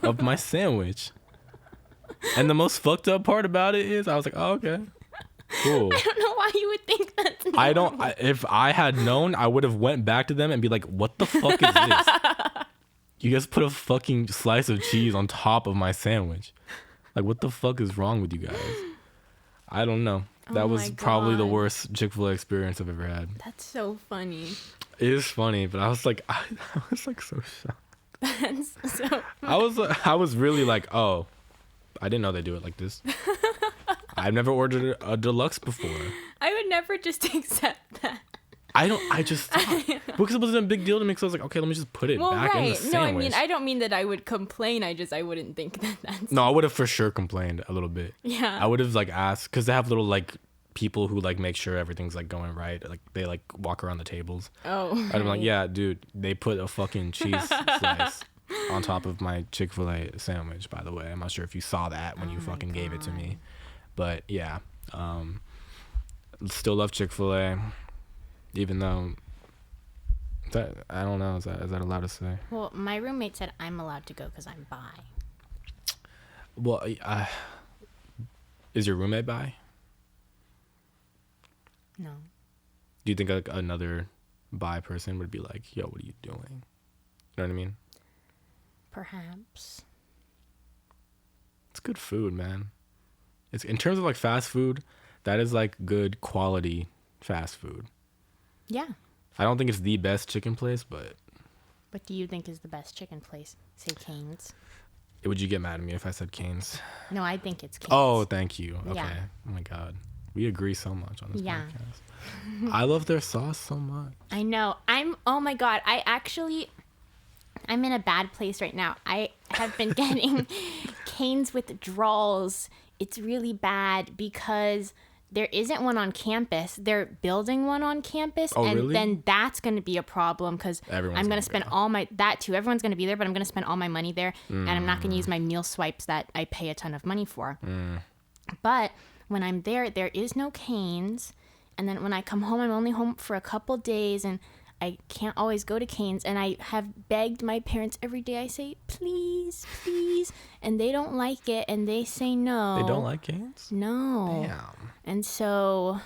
of my sandwich. And the most fucked up part about it is I was like, oh, okay. Cool. I don't know why you would think that's normal. If I had known, I would have went back to them and be like, what the fuck is this? You guys put a fucking slice of cheese on top of my sandwich. Like, what the fuck is wrong with you guys? I don't know. That was probably the worst Chick-fil-A experience I've ever had. That's so funny. It is funny, but I was like so shocked. That's so funny. I was really like, oh, I didn't know they do it like this. I've never ordered a deluxe before. I would never just accept that. I just thought, because it wasn't a big deal to me, so I was like, okay, let me just put it back in the sandwich. No, I mean, I don't mean that I would complain. I wouldn't think that that's... No, I would have for sure complained a little bit. Yeah. I would have like asked, because they have little like people who like make sure everything's like going right. Like they like walk around the tables. Oh. I'd be like, yeah, dude, they put a fucking cheese slice on top of my Chick-fil-A sandwich, by the way. I'm not sure if you saw that when you fucking gave it to me. But yeah, still love Chick-fil-A, even though I don't know, is that allowed to say? Well, my roommate said I'm allowed to go because I'm bi. Well, is your roommate bi? No. Do you think like another bi person would be like, yo, what are you doing? You know what I mean? Perhaps. It's good food, man. It's in terms of like fast food, that is like good quality fast food. Yeah. I don't think it's the best chicken place, but... What do you think is the best chicken place? Say Cane's. Would you get mad at me if I said Cane's? No, I think it's Cane's. Oh, thank you. Okay. Yeah. Oh my God. We agree so much on this podcast. I love their sauce so much. I know. Oh my God. I'm in a bad place right now. I have been getting Cane's withdrawals. It's really bad because there isn't one on campus. They're building one on campus, Oh, and really? then that's going to be a problem because Everyone's I'm going gonna to spend go. all my that too. Everyone's going to be there, but I'm going to spend all my money there, and I'm not going to use my meal swipes that I pay a ton of money for. But when I'm there, there is no Cane's, and then when I come home, I'm only home for a couple days, and I can't always go to Cane's, and I have begged my parents every day. I say, please, please, and they don't like it, and they say no. They don't like Cane's? No. Damn. And so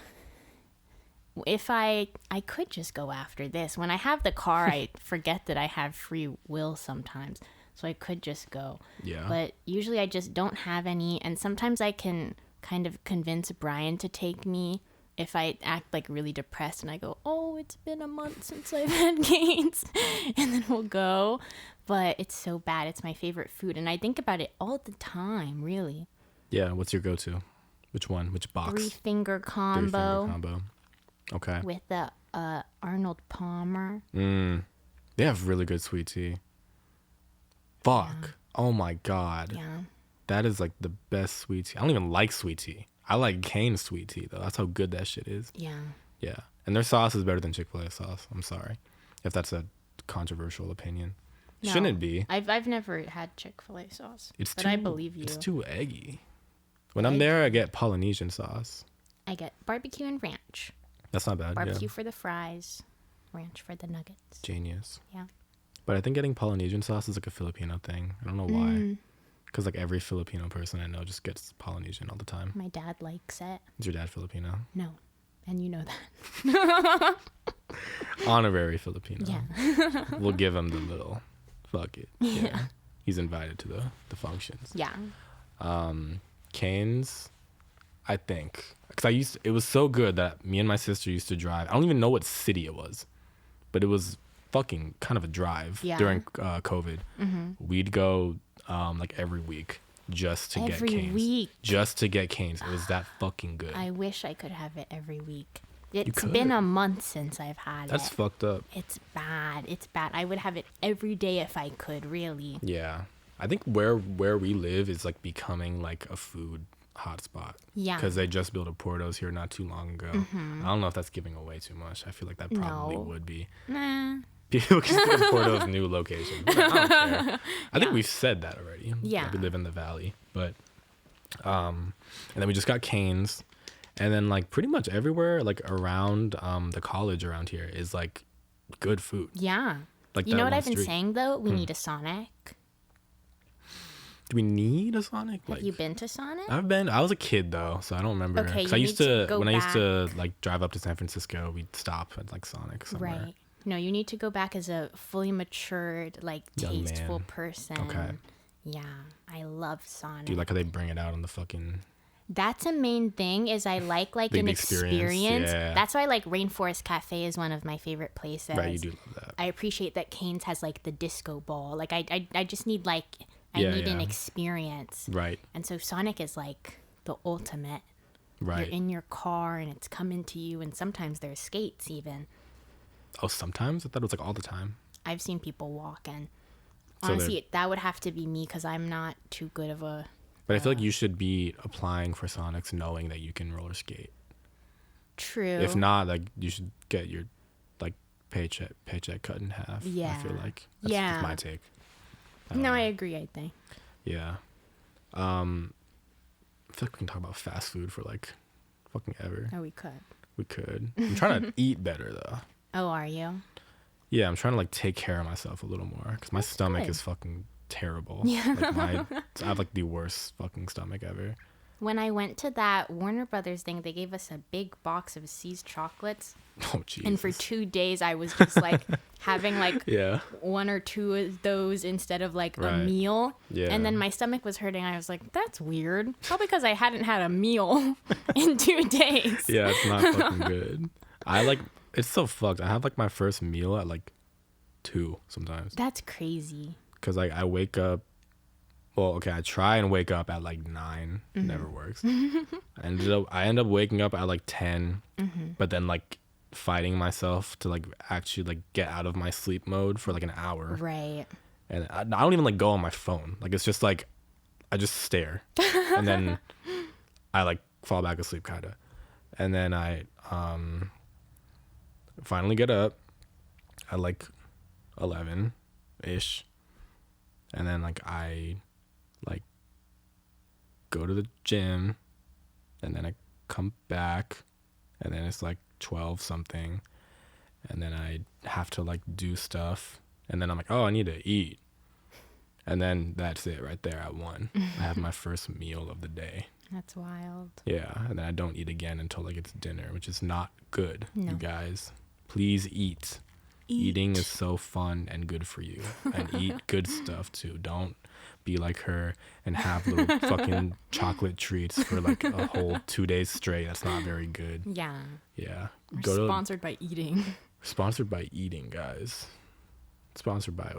if I could just go after this. When I have the car, I forget that I have free will sometimes. So I could just go. Yeah. But usually I just don't have any. And sometimes I can kind of convince Brian to take me if I act like really depressed and I go, oh, it's been a month since I've had Cane's. And then we'll go. But it's so bad. It's my favorite food. And I think about it all the time, really. Yeah, what's your go-to? Which one? Which box? Three-finger combo. Three-finger combo. Okay. With the Arnold Palmer. They have really good sweet tea. Fuck. Yeah. Oh my God. Yeah. That is like the best sweet tea. I don't even like sweet tea. I like Cane's sweet tea though. That's how good that shit is. Yeah. Yeah. And their sauce is better than Chick-fil-A sauce. I'm sorry if that's a controversial opinion. No, shouldn't it be? I've never had Chick-fil-A sauce. But I believe you. It's too eggy. When I'm there, I get Polynesian sauce. I get barbecue and ranch. That's not bad. Barbecue for the fries, ranch for the nuggets. Genius. Yeah. But I think getting Polynesian sauce is like a Filipino thing. I don't know why. Because like every Filipino person I know just gets Polynesian all the time. My dad likes it. Is your dad Filipino? No. And you know that. Honorary Filipino. Yeah. We'll give him the little, fuck it. Yeah. He's invited to the functions. Yeah. Cane's, I think. Because it was so good that me and my sister used to drive. I don't even know what city it was. But it was fucking kind of a drive during COVID. We'd go like every week just to get Cane's. Every week. Just to get Cane's. It was that fucking good. I wish I could have it every week. It's been a month since I've had it. That's fucked up. It's bad. It's bad. I would have it every day if I could, really. Yeah. I think where we live is like becoming like a food hotspot. Yeah. Because they just built a Portos here not too long ago. I don't know if that's giving away too much. I feel like that probably would be. Nah. People can see Porto's new location. I don't care. I think we've said that already. Yeah. Like we live in the valley. But and then we just got Cane's. And then like pretty much everywhere like around the college around here is like good food. Yeah. Like you know what I've been saying though? We need a Sonic. Do we need a Sonic? Have you been to Sonic? I've been. I was a kid though, so I don't remember. Okay, I used to go when back. I used to like drive up to San Francisco, we'd stop at like Sonic somewhere. Right. No, you need to go back as a fully matured, like Young tasteful man. person. Okay. Yeah, I love Sonic. Do you like how they bring it out on the fucking? That's a main thing. Is I like an experience. Yeah. That's why like Rainforest Cafe is one of my favorite places. Right, you do love that. I appreciate that Cane's has like the disco ball. Like I just need like I need an experience. Right. And so Sonic is like the ultimate. Right. You're in your car and it's coming to you, and sometimes there's skates even. Oh, sometimes I thought it was like all the time. I've seen people walk, and So honestly, that would have to be me because I'm not too good of a. But I feel like you should be applying for Sonics knowing that you can roller skate. True. If not, like you should get your like paycheck cut in half. Yeah. I feel like that's my take. I agree. I think. Yeah. I feel like we can talk about fast food for like fucking ever. Oh, we could. We could. I'm trying to eat better though. Oh, are you? Yeah, I'm trying to like take care of myself a little more because my stomach is fucking terrible. Yeah. Like I have like the worst fucking stomach ever. When I went to that Warner Brothers thing, they gave us a big box of See's chocolates. Oh, jeez. And for 2 days, I was just like having like one or two of those instead of like a meal. Yeah. And then my stomach was hurting. I was like, that's weird. Probably because I hadn't had a meal in 2 days. Yeah, it's not fucking good. It's so fucked. I have like my first meal at like 2 sometimes. That's crazy. Because like I wake up. Well, okay, I try and wake up at like 9. Never works. I end up waking up at like 10, but then like fighting myself to like actually like get out of my sleep mode for like an hour. Right. And I don't even like go on my phone. Like it's just like I just stare, and then I like fall back asleep kind of. And then I finally get up at like 11-ish. And then like I like go to the gym, and then I come back, and then it's like 12 something, and then I have to like do stuff, and then I'm like, oh, I need to eat. And then that's it right there at 1. I have my first meal of the day. That's wild. Yeah, and then I don't eat again until like it's dinner, which is not good. No. You guys, please eat. Eating is so fun and good for you. And eat good stuff too. Don't be like her and have little fucking chocolate treats for like a whole 2 days straight. That's not very good. Yeah. Yeah. We're sponsored by eating. Sponsored by eating, guys. Sponsored by.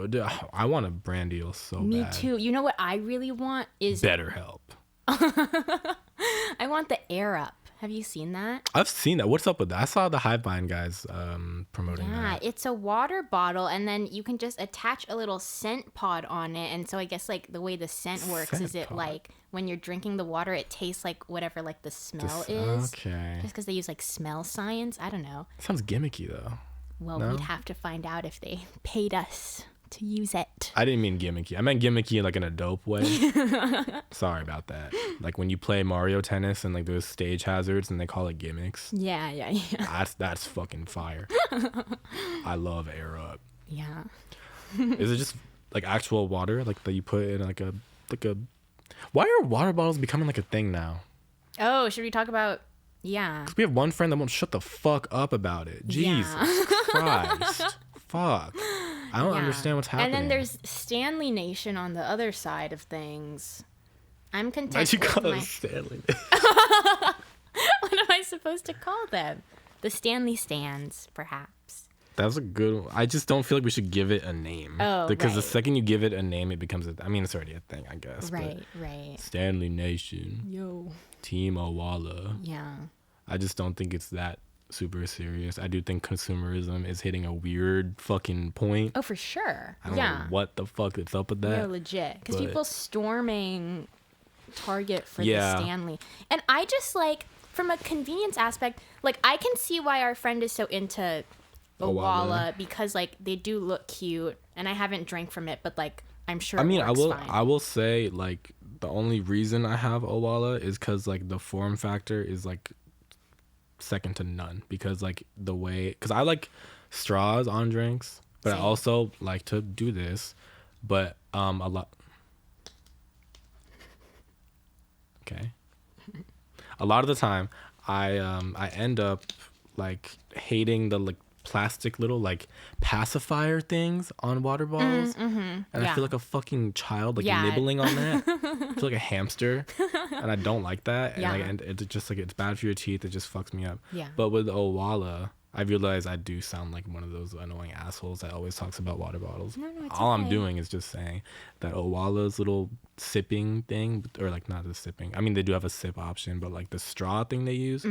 I want a brand deal so bad. Me too. You know what I really want is BetterHelp. I want the Air Up. Have you seen that? I've seen that. What's up with that? I saw the Hivebind guys promoting Yeah, that. it's a water bottle, and then you can just attach a little scent pod on it. And so I guess like the way the scent works is it like when you're drinking the water, it tastes like whatever like the smell is. Okay. Just because they use like smell science. I don't know. Sounds gimmicky though. Well, No? we'd have to find out if they paid us to use it. I didn't mean gimmicky. I meant gimmicky like in a dope way. Sorry about that. Like when you play Mario Tennis and like those stage hazards and they call it gimmicks. Yeah. That's fucking fire. I love Air Up. Yeah. Is it just like actual water like that you put in like a why are water bottles becoming like a thing now? Oh, should we talk about? Yeah. We have one friend that won't shut the fuck up about it. Jesus Christ. Fuck. I don't understand what's happening. And then there's Stanley Nation on the other side of things. I'm content. Why'd you with call my... it Stanley? What am I supposed to call them? The Stanley Stands, perhaps. That's a good one. I just don't feel like we should give it a name. Oh, because the right. second you give it a name, it becomes I mean, it's already a thing, I guess. Right. Stanley Nation. Yo. Team Owala. Yeah. I just don't think it's that super serious. I do think consumerism is hitting a weird fucking point. Oh, for sure. I don't know what the fuck is up with that. No, legit. Because but- people storming Target for Yeah. the Stanley. And I just like, from a convenience aspect, like I can see why our friend is so into Owala because like they do look cute. And I haven't drank from it, but like I'm sure it works fine. I will say like the only reason I have Owala is because like the form factor is like second to none, because like the way, because I like straws on drinks, but Same. I also like to do this, but a lot of the time I end up like hating the like plastic little like pacifier things on water bottles, and I feel like a fucking child like nibbling on that. I feel like a hamster, and I don't like that. And, like, and it's just like it's bad for your teeth. It just fucks me up. Yeah. But with Owala, I realize I do sound like one of those annoying assholes that always talks about water bottles. No, it's All okay. I'm doing is just saying that Owala's little sipping thing, or like not the sipping. I mean, they do have a sip option, but like the straw thing they use,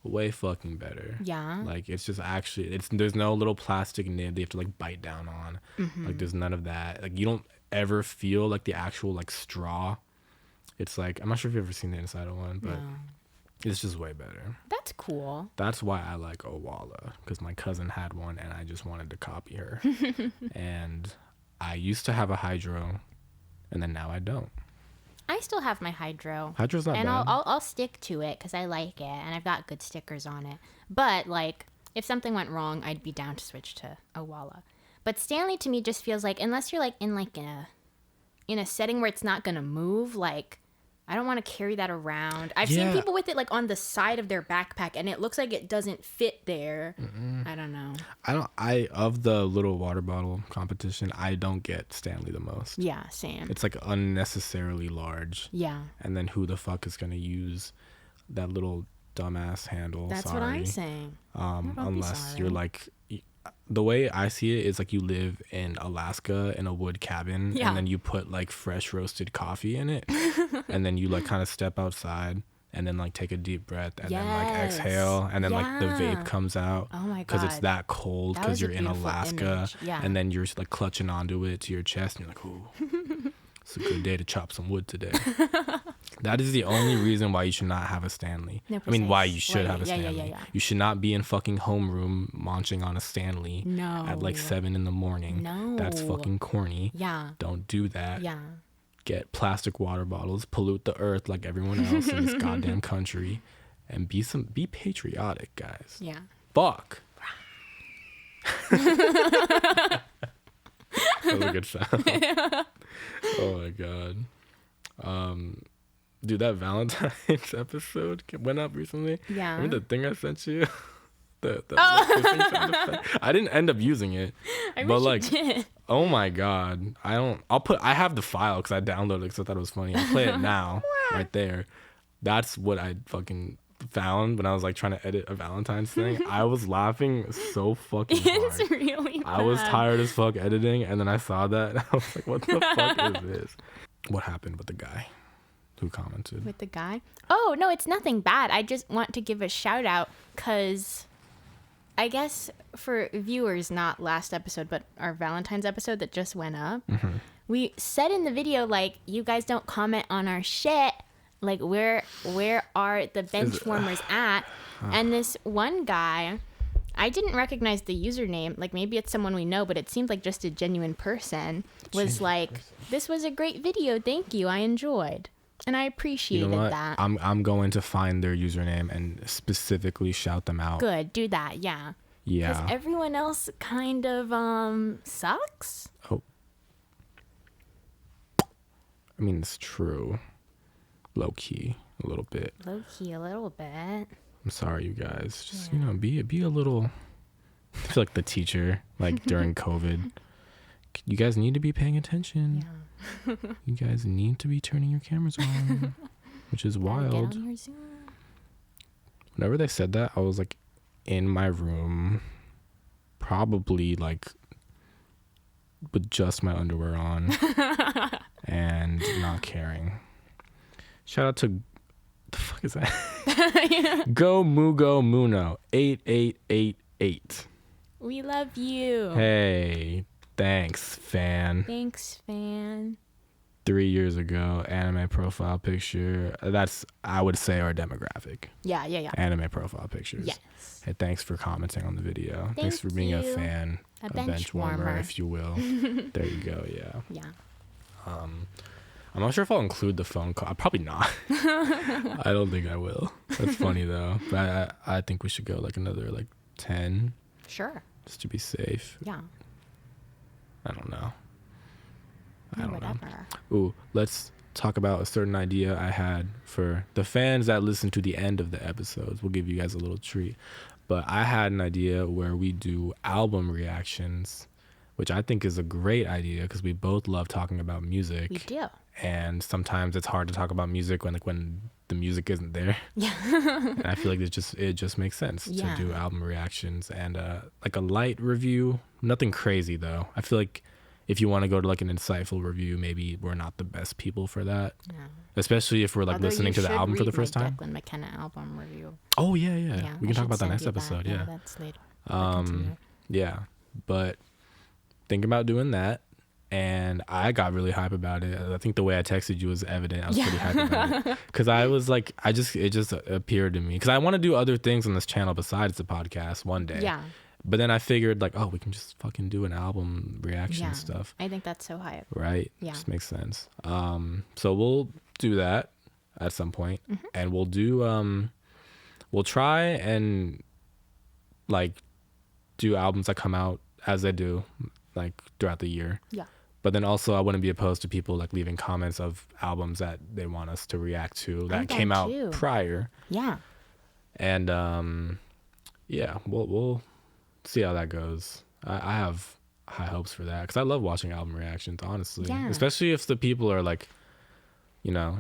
way fucking better. Yeah. Like it's just actually, there's no little plastic nib they have to like bite down on. Like there's none of that. Like you don't ever feel like the actual like straw. It's like, I'm not sure if you've ever seen the inside of one, but it's just way better. That's cool. That's why I like Owala, because my cousin had one and I just wanted to copy her. And I used to have a hydro, and then now I don't. I still have my hydro. Hydro's not and bad. I'll stick to it because I like it and I've got good stickers on it. But like, if something went wrong, I'd be down to switch to Owala. But Stanley to me just feels like, unless you're like in a setting where it's not gonna move, like I don't want to carry that around. I've seen people with it like on the side of their backpack and it looks like it doesn't fit there. I don't know. Of the little water bottle competition, I don't get Stanley the most. Yeah, same. It's like unnecessarily large. Yeah. And then who the fuck is gonna use that little dumbass handle? That's what I'm saying. Unless you're like, the way I see it is like you live in Alaska in a wood cabin, and then you put like fresh roasted coffee in it, and then you like kind of step outside and then like take a deep breath and then like exhale, and then like the vape comes out. Oh my god! Because it's that cold, because you're in Alaska, Yeah. and then you're just like clutching onto it to your chest, and you're like, ooh, it's a good day to chop some wood today. That is the only reason why you should not have a Stanley. No, I mean, why precise. you should have a Yeah, Stanley. yeah. You should not be in fucking homeroom munching on a Stanley No. at like 7 in the morning. No. That's fucking corny. Yeah. Don't do that. Yeah. Get plastic water bottles, pollute the earth like everyone else in this goddamn country, and be patriotic, guys. Yeah. Fuck. That was a good sound. Oh my god. Dude, that Valentine's episode went up recently. Yeah. Remember the thing I sent you? the kissing sound effect? I didn't end up using it. I but wish like, you did. oh my god. I have the file because I downloaded it because I thought it was funny. I'll play it now. Right there. That's what I fucking found when I was like trying to edit a Valentine's thing. I was laughing so fucking hard. It's really bad. I was tired as fuck editing, and then I saw that, and I was like, what the fuck is this? What happened with the guy who commented? With the guy? Oh, no, it's nothing bad. I just want to give a shout out because I guess for viewers, not last episode, but our Valentine's episode that just went up, we said in the video, like, you guys don't comment on our shit. Like, where are the bench warmers at? And this one guy, I didn't recognize the username. Like, maybe it's someone we know, but it seemed like just a genuine person. Was like, this was a great video. Thank you. I enjoyed. And I appreciated that. I'm going to find their username and specifically shout them out. Good. Do that. Yeah. Yeah. Because everyone else kind of sucks. Oh. I mean, it's true. Low key, a little bit. Low key, a little bit. I'm sorry, you guys. Just be a little. I feel like the teacher, like during COVID. You guys need to be paying attention. Yeah. You guys need to be turning your cameras on, which is wild. Get on your Zoom. Whenever they said that, I was like in my room, probably like with just my underwear on and not caring. Shout out to the fuck is that? Go Mugo Muno 8888. We love you. Hey, thanks, fan. Thanks, fan. 3 years ago, anime profile picture. That's, I would say, our demographic. Yeah. Anime profile pictures. Yes. Hey, thanks for commenting on the video. Thanks for Thank being a you. fan, A bench bench warmer, warmer. if you will. There you go. Yeah. Yeah. I'm not sure if I'll include the phone call. Probably not. I don't think I will. That's funny though. But I think we should go like another like 10 Sure. just to be safe. Yeah. I don't know. I Yeah, don't know. whatever. Ooh, let's talk about a certain idea I had for the fans that listen to the end of the episodes. We'll give you guys a little treat. But I had an idea where we do album reactions, which I think is a great idea because we both love talking about music. We do. And sometimes it's hard to talk about music when the music isn't there. Yeah. And I feel like it just makes sense Yeah. to do album reactions and like a light review. Nothing crazy though. I feel like if you want to go to like an insightful review, maybe we're not the best people for that. Yeah. Especially if we're like Although listening you to the should album for the read first my time. Declan McKenna album review. Oh yeah. We I can talk should about that send next you episode. that. Yeah. That's later. Yeah. But think about doing that. And I got really hype about it. I think the way I texted you was evident. I was pretty hype about it. Because I was like, it just appeared to me. Because I want to do other things on this channel besides the podcast one day. Yeah. But then I figured like, oh, we can just fucking do an album reaction Yeah. stuff. I think that's so hype. Right? Yeah. Just makes sense. So we'll do that at some point. And we'll do, we'll try and like do albums that come out as they do, like throughout the year. Yeah. But then also I wouldn't be opposed to people like leaving comments of albums that they want us to react to that came out too. prior. Yeah. And yeah, we'll see how that goes. I have high hopes for that because I love watching album reactions, honestly. Yeah. Especially if the people are like, you know,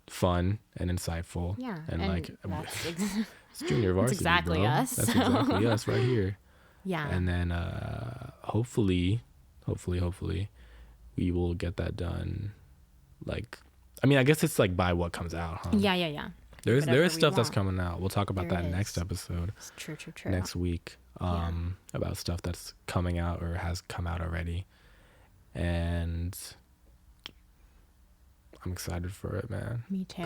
fun and insightful. Yeah. And like that's it's junior varsity. exactly bro. us, That's so. exactly us right here. yeah. And then hopefully we will get that done. Like, I mean, I guess it's like by what comes out, huh? Yeah. There Whatever is we stuff that's want. coming out. We'll talk about There that is. next episode, It's true. next week, about stuff that's coming out or has come out already. And I'm excited for it, man. Me too.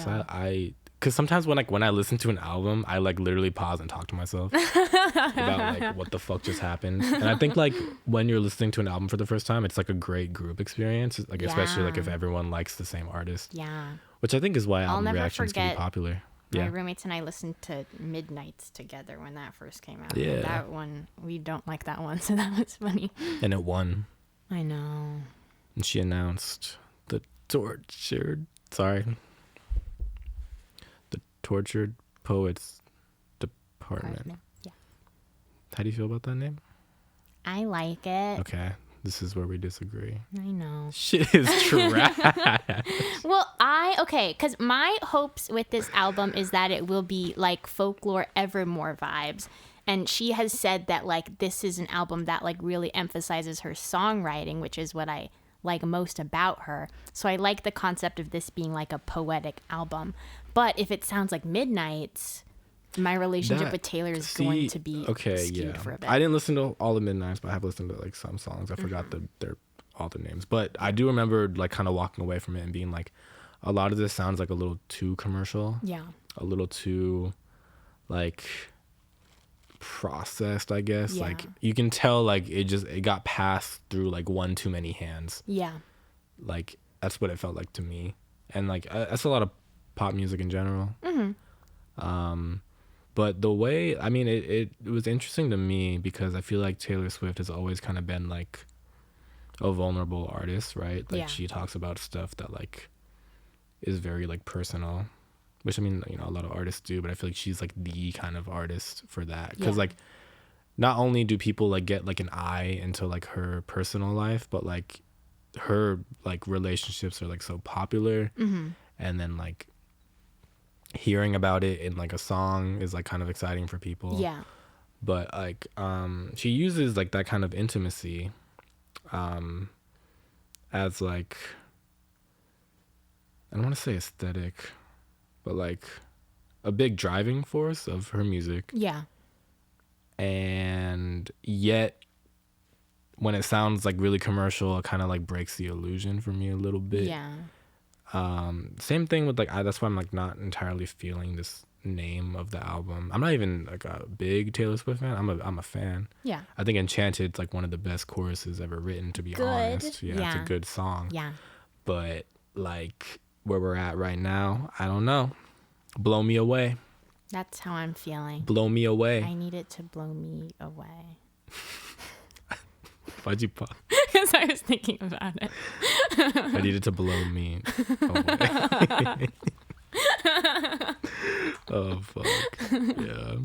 Because sometimes when I listen to an album, I like literally pause and talk to myself about like what the fuck just happened. And I think like when you're listening to an album for the first time, it's like a great group experience. Like especially like if everyone likes the same artist. Yeah. Which I think is why album never reactions can be forget popular. My Yeah. roommates and I listened to Midnights together when that first came out. Yeah. That one, we don't like that one, so that was funny. And it won. I know. And she announced the Tortured Poets Department. Yeah. How do you feel about that name? I like it. Okay. This is where we disagree. I know. Shit is trash. Well, because my hopes with this album is that it will be like folklore Evermore vibes. And she has said that like this is an album that like really emphasizes her songwriting, which is what I like most about her. So I like the concept of this being like a poetic album. But if it sounds like Midnights, my relationship with Taylor is going to be skewed for a bit. I didn't listen to all the Midnights, but I have listened to like some songs. I forgot all the names. But I do remember like kind of walking away from it and being like, a lot of this sounds like a little too commercial. Yeah. A little too like processed, I guess. Yeah. Like you can tell like it got passed through like one too many hands. Yeah. Like that's what it felt like to me. And like that's a lot of pop music in general. But the way, I mean, it was interesting to me because I feel like Taylor Swift has always kind of been like a vulnerable artist, right? Like she talks about stuff that like is very like personal, which I mean, you know, a lot of artists do, but I feel like she's like the kind of artist for that. Because like not only do people like get like an eye into like her personal life, but like her like relationships are like so popular. And then like hearing about it in like a song is like kind of exciting for people. Yeah. But like she uses like that kind of intimacy as like, I don't want to say aesthetic, but like a big driving force of her music. Yeah. And yet when it sounds like really commercial, it kind of like breaks the illusion for me a little bit. Yeah. Same thing with like that's why I'm like not entirely feeling this name of the album. I'm not even like a big Taylor Swift fan. I'm a fan. Yeah. I think Enchanted's like one of the best choruses ever written, to be honest. Yeah, it's a good song. Yeah. But like where we're at right now, I don't know. Blow me away. That's how I'm feeling. Blow me away. I need it to blow me away. Why'd you pause? Because I was thinking about it. I needed to blow me away. Oh, fuck. Yeah.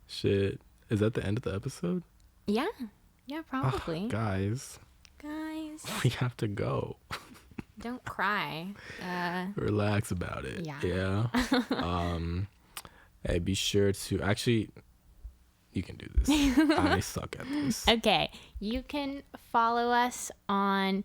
Shit. Is that the end of the episode? Yeah. Yeah, probably. Guys, we have to go. Don't cry. Relax about it. Yeah. Hey, be sure to actually, you can do this. I suck at this. Okay. You can follow us on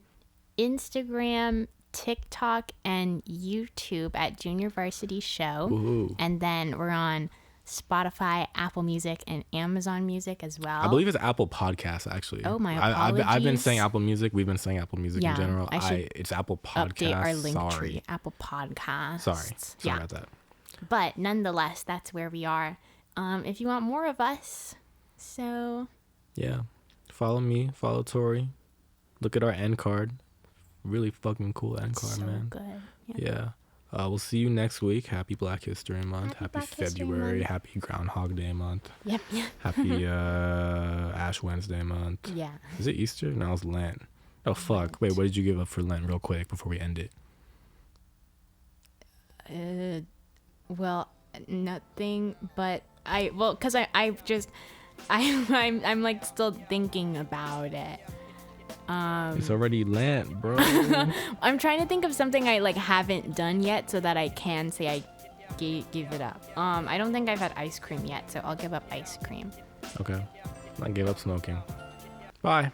Instagram, TikTok, and YouTube at Junior Varsity Show. Woohoo. And then we're on Spotify, Apple Music, and Amazon Music as well. I believe it's Apple Podcasts, actually. Oh, my I've been apologies. saying Apple Music. We've been saying Apple Music in general. I should It's Apple Podcasts. update our linktree. Sorry. Apple Podcasts. Sorry about that. But nonetheless, that's where we are. If you want more of us, so Yeah. Follow me. Follow Tori. Look at our end card. Really fucking cool end card, so man. good. Yeah. We'll see you next week. Happy Black History Month. Happy Black History February. Month. Happy Groundhog Day month. Yep. Happy Ash Wednesday month. Yeah. Is it Easter? No, it's Lent. Oh, fuck. Wait, what did you give up for Lent real quick before we end it? Well, nothing, but because I'm like still thinking about it. It's already Lent, bro. I'm trying to think of something I like haven't done yet so that I can say I give it up. I don't think I've had ice cream yet, so I'll give up ice cream. Okay. I gave up smoking. Bye.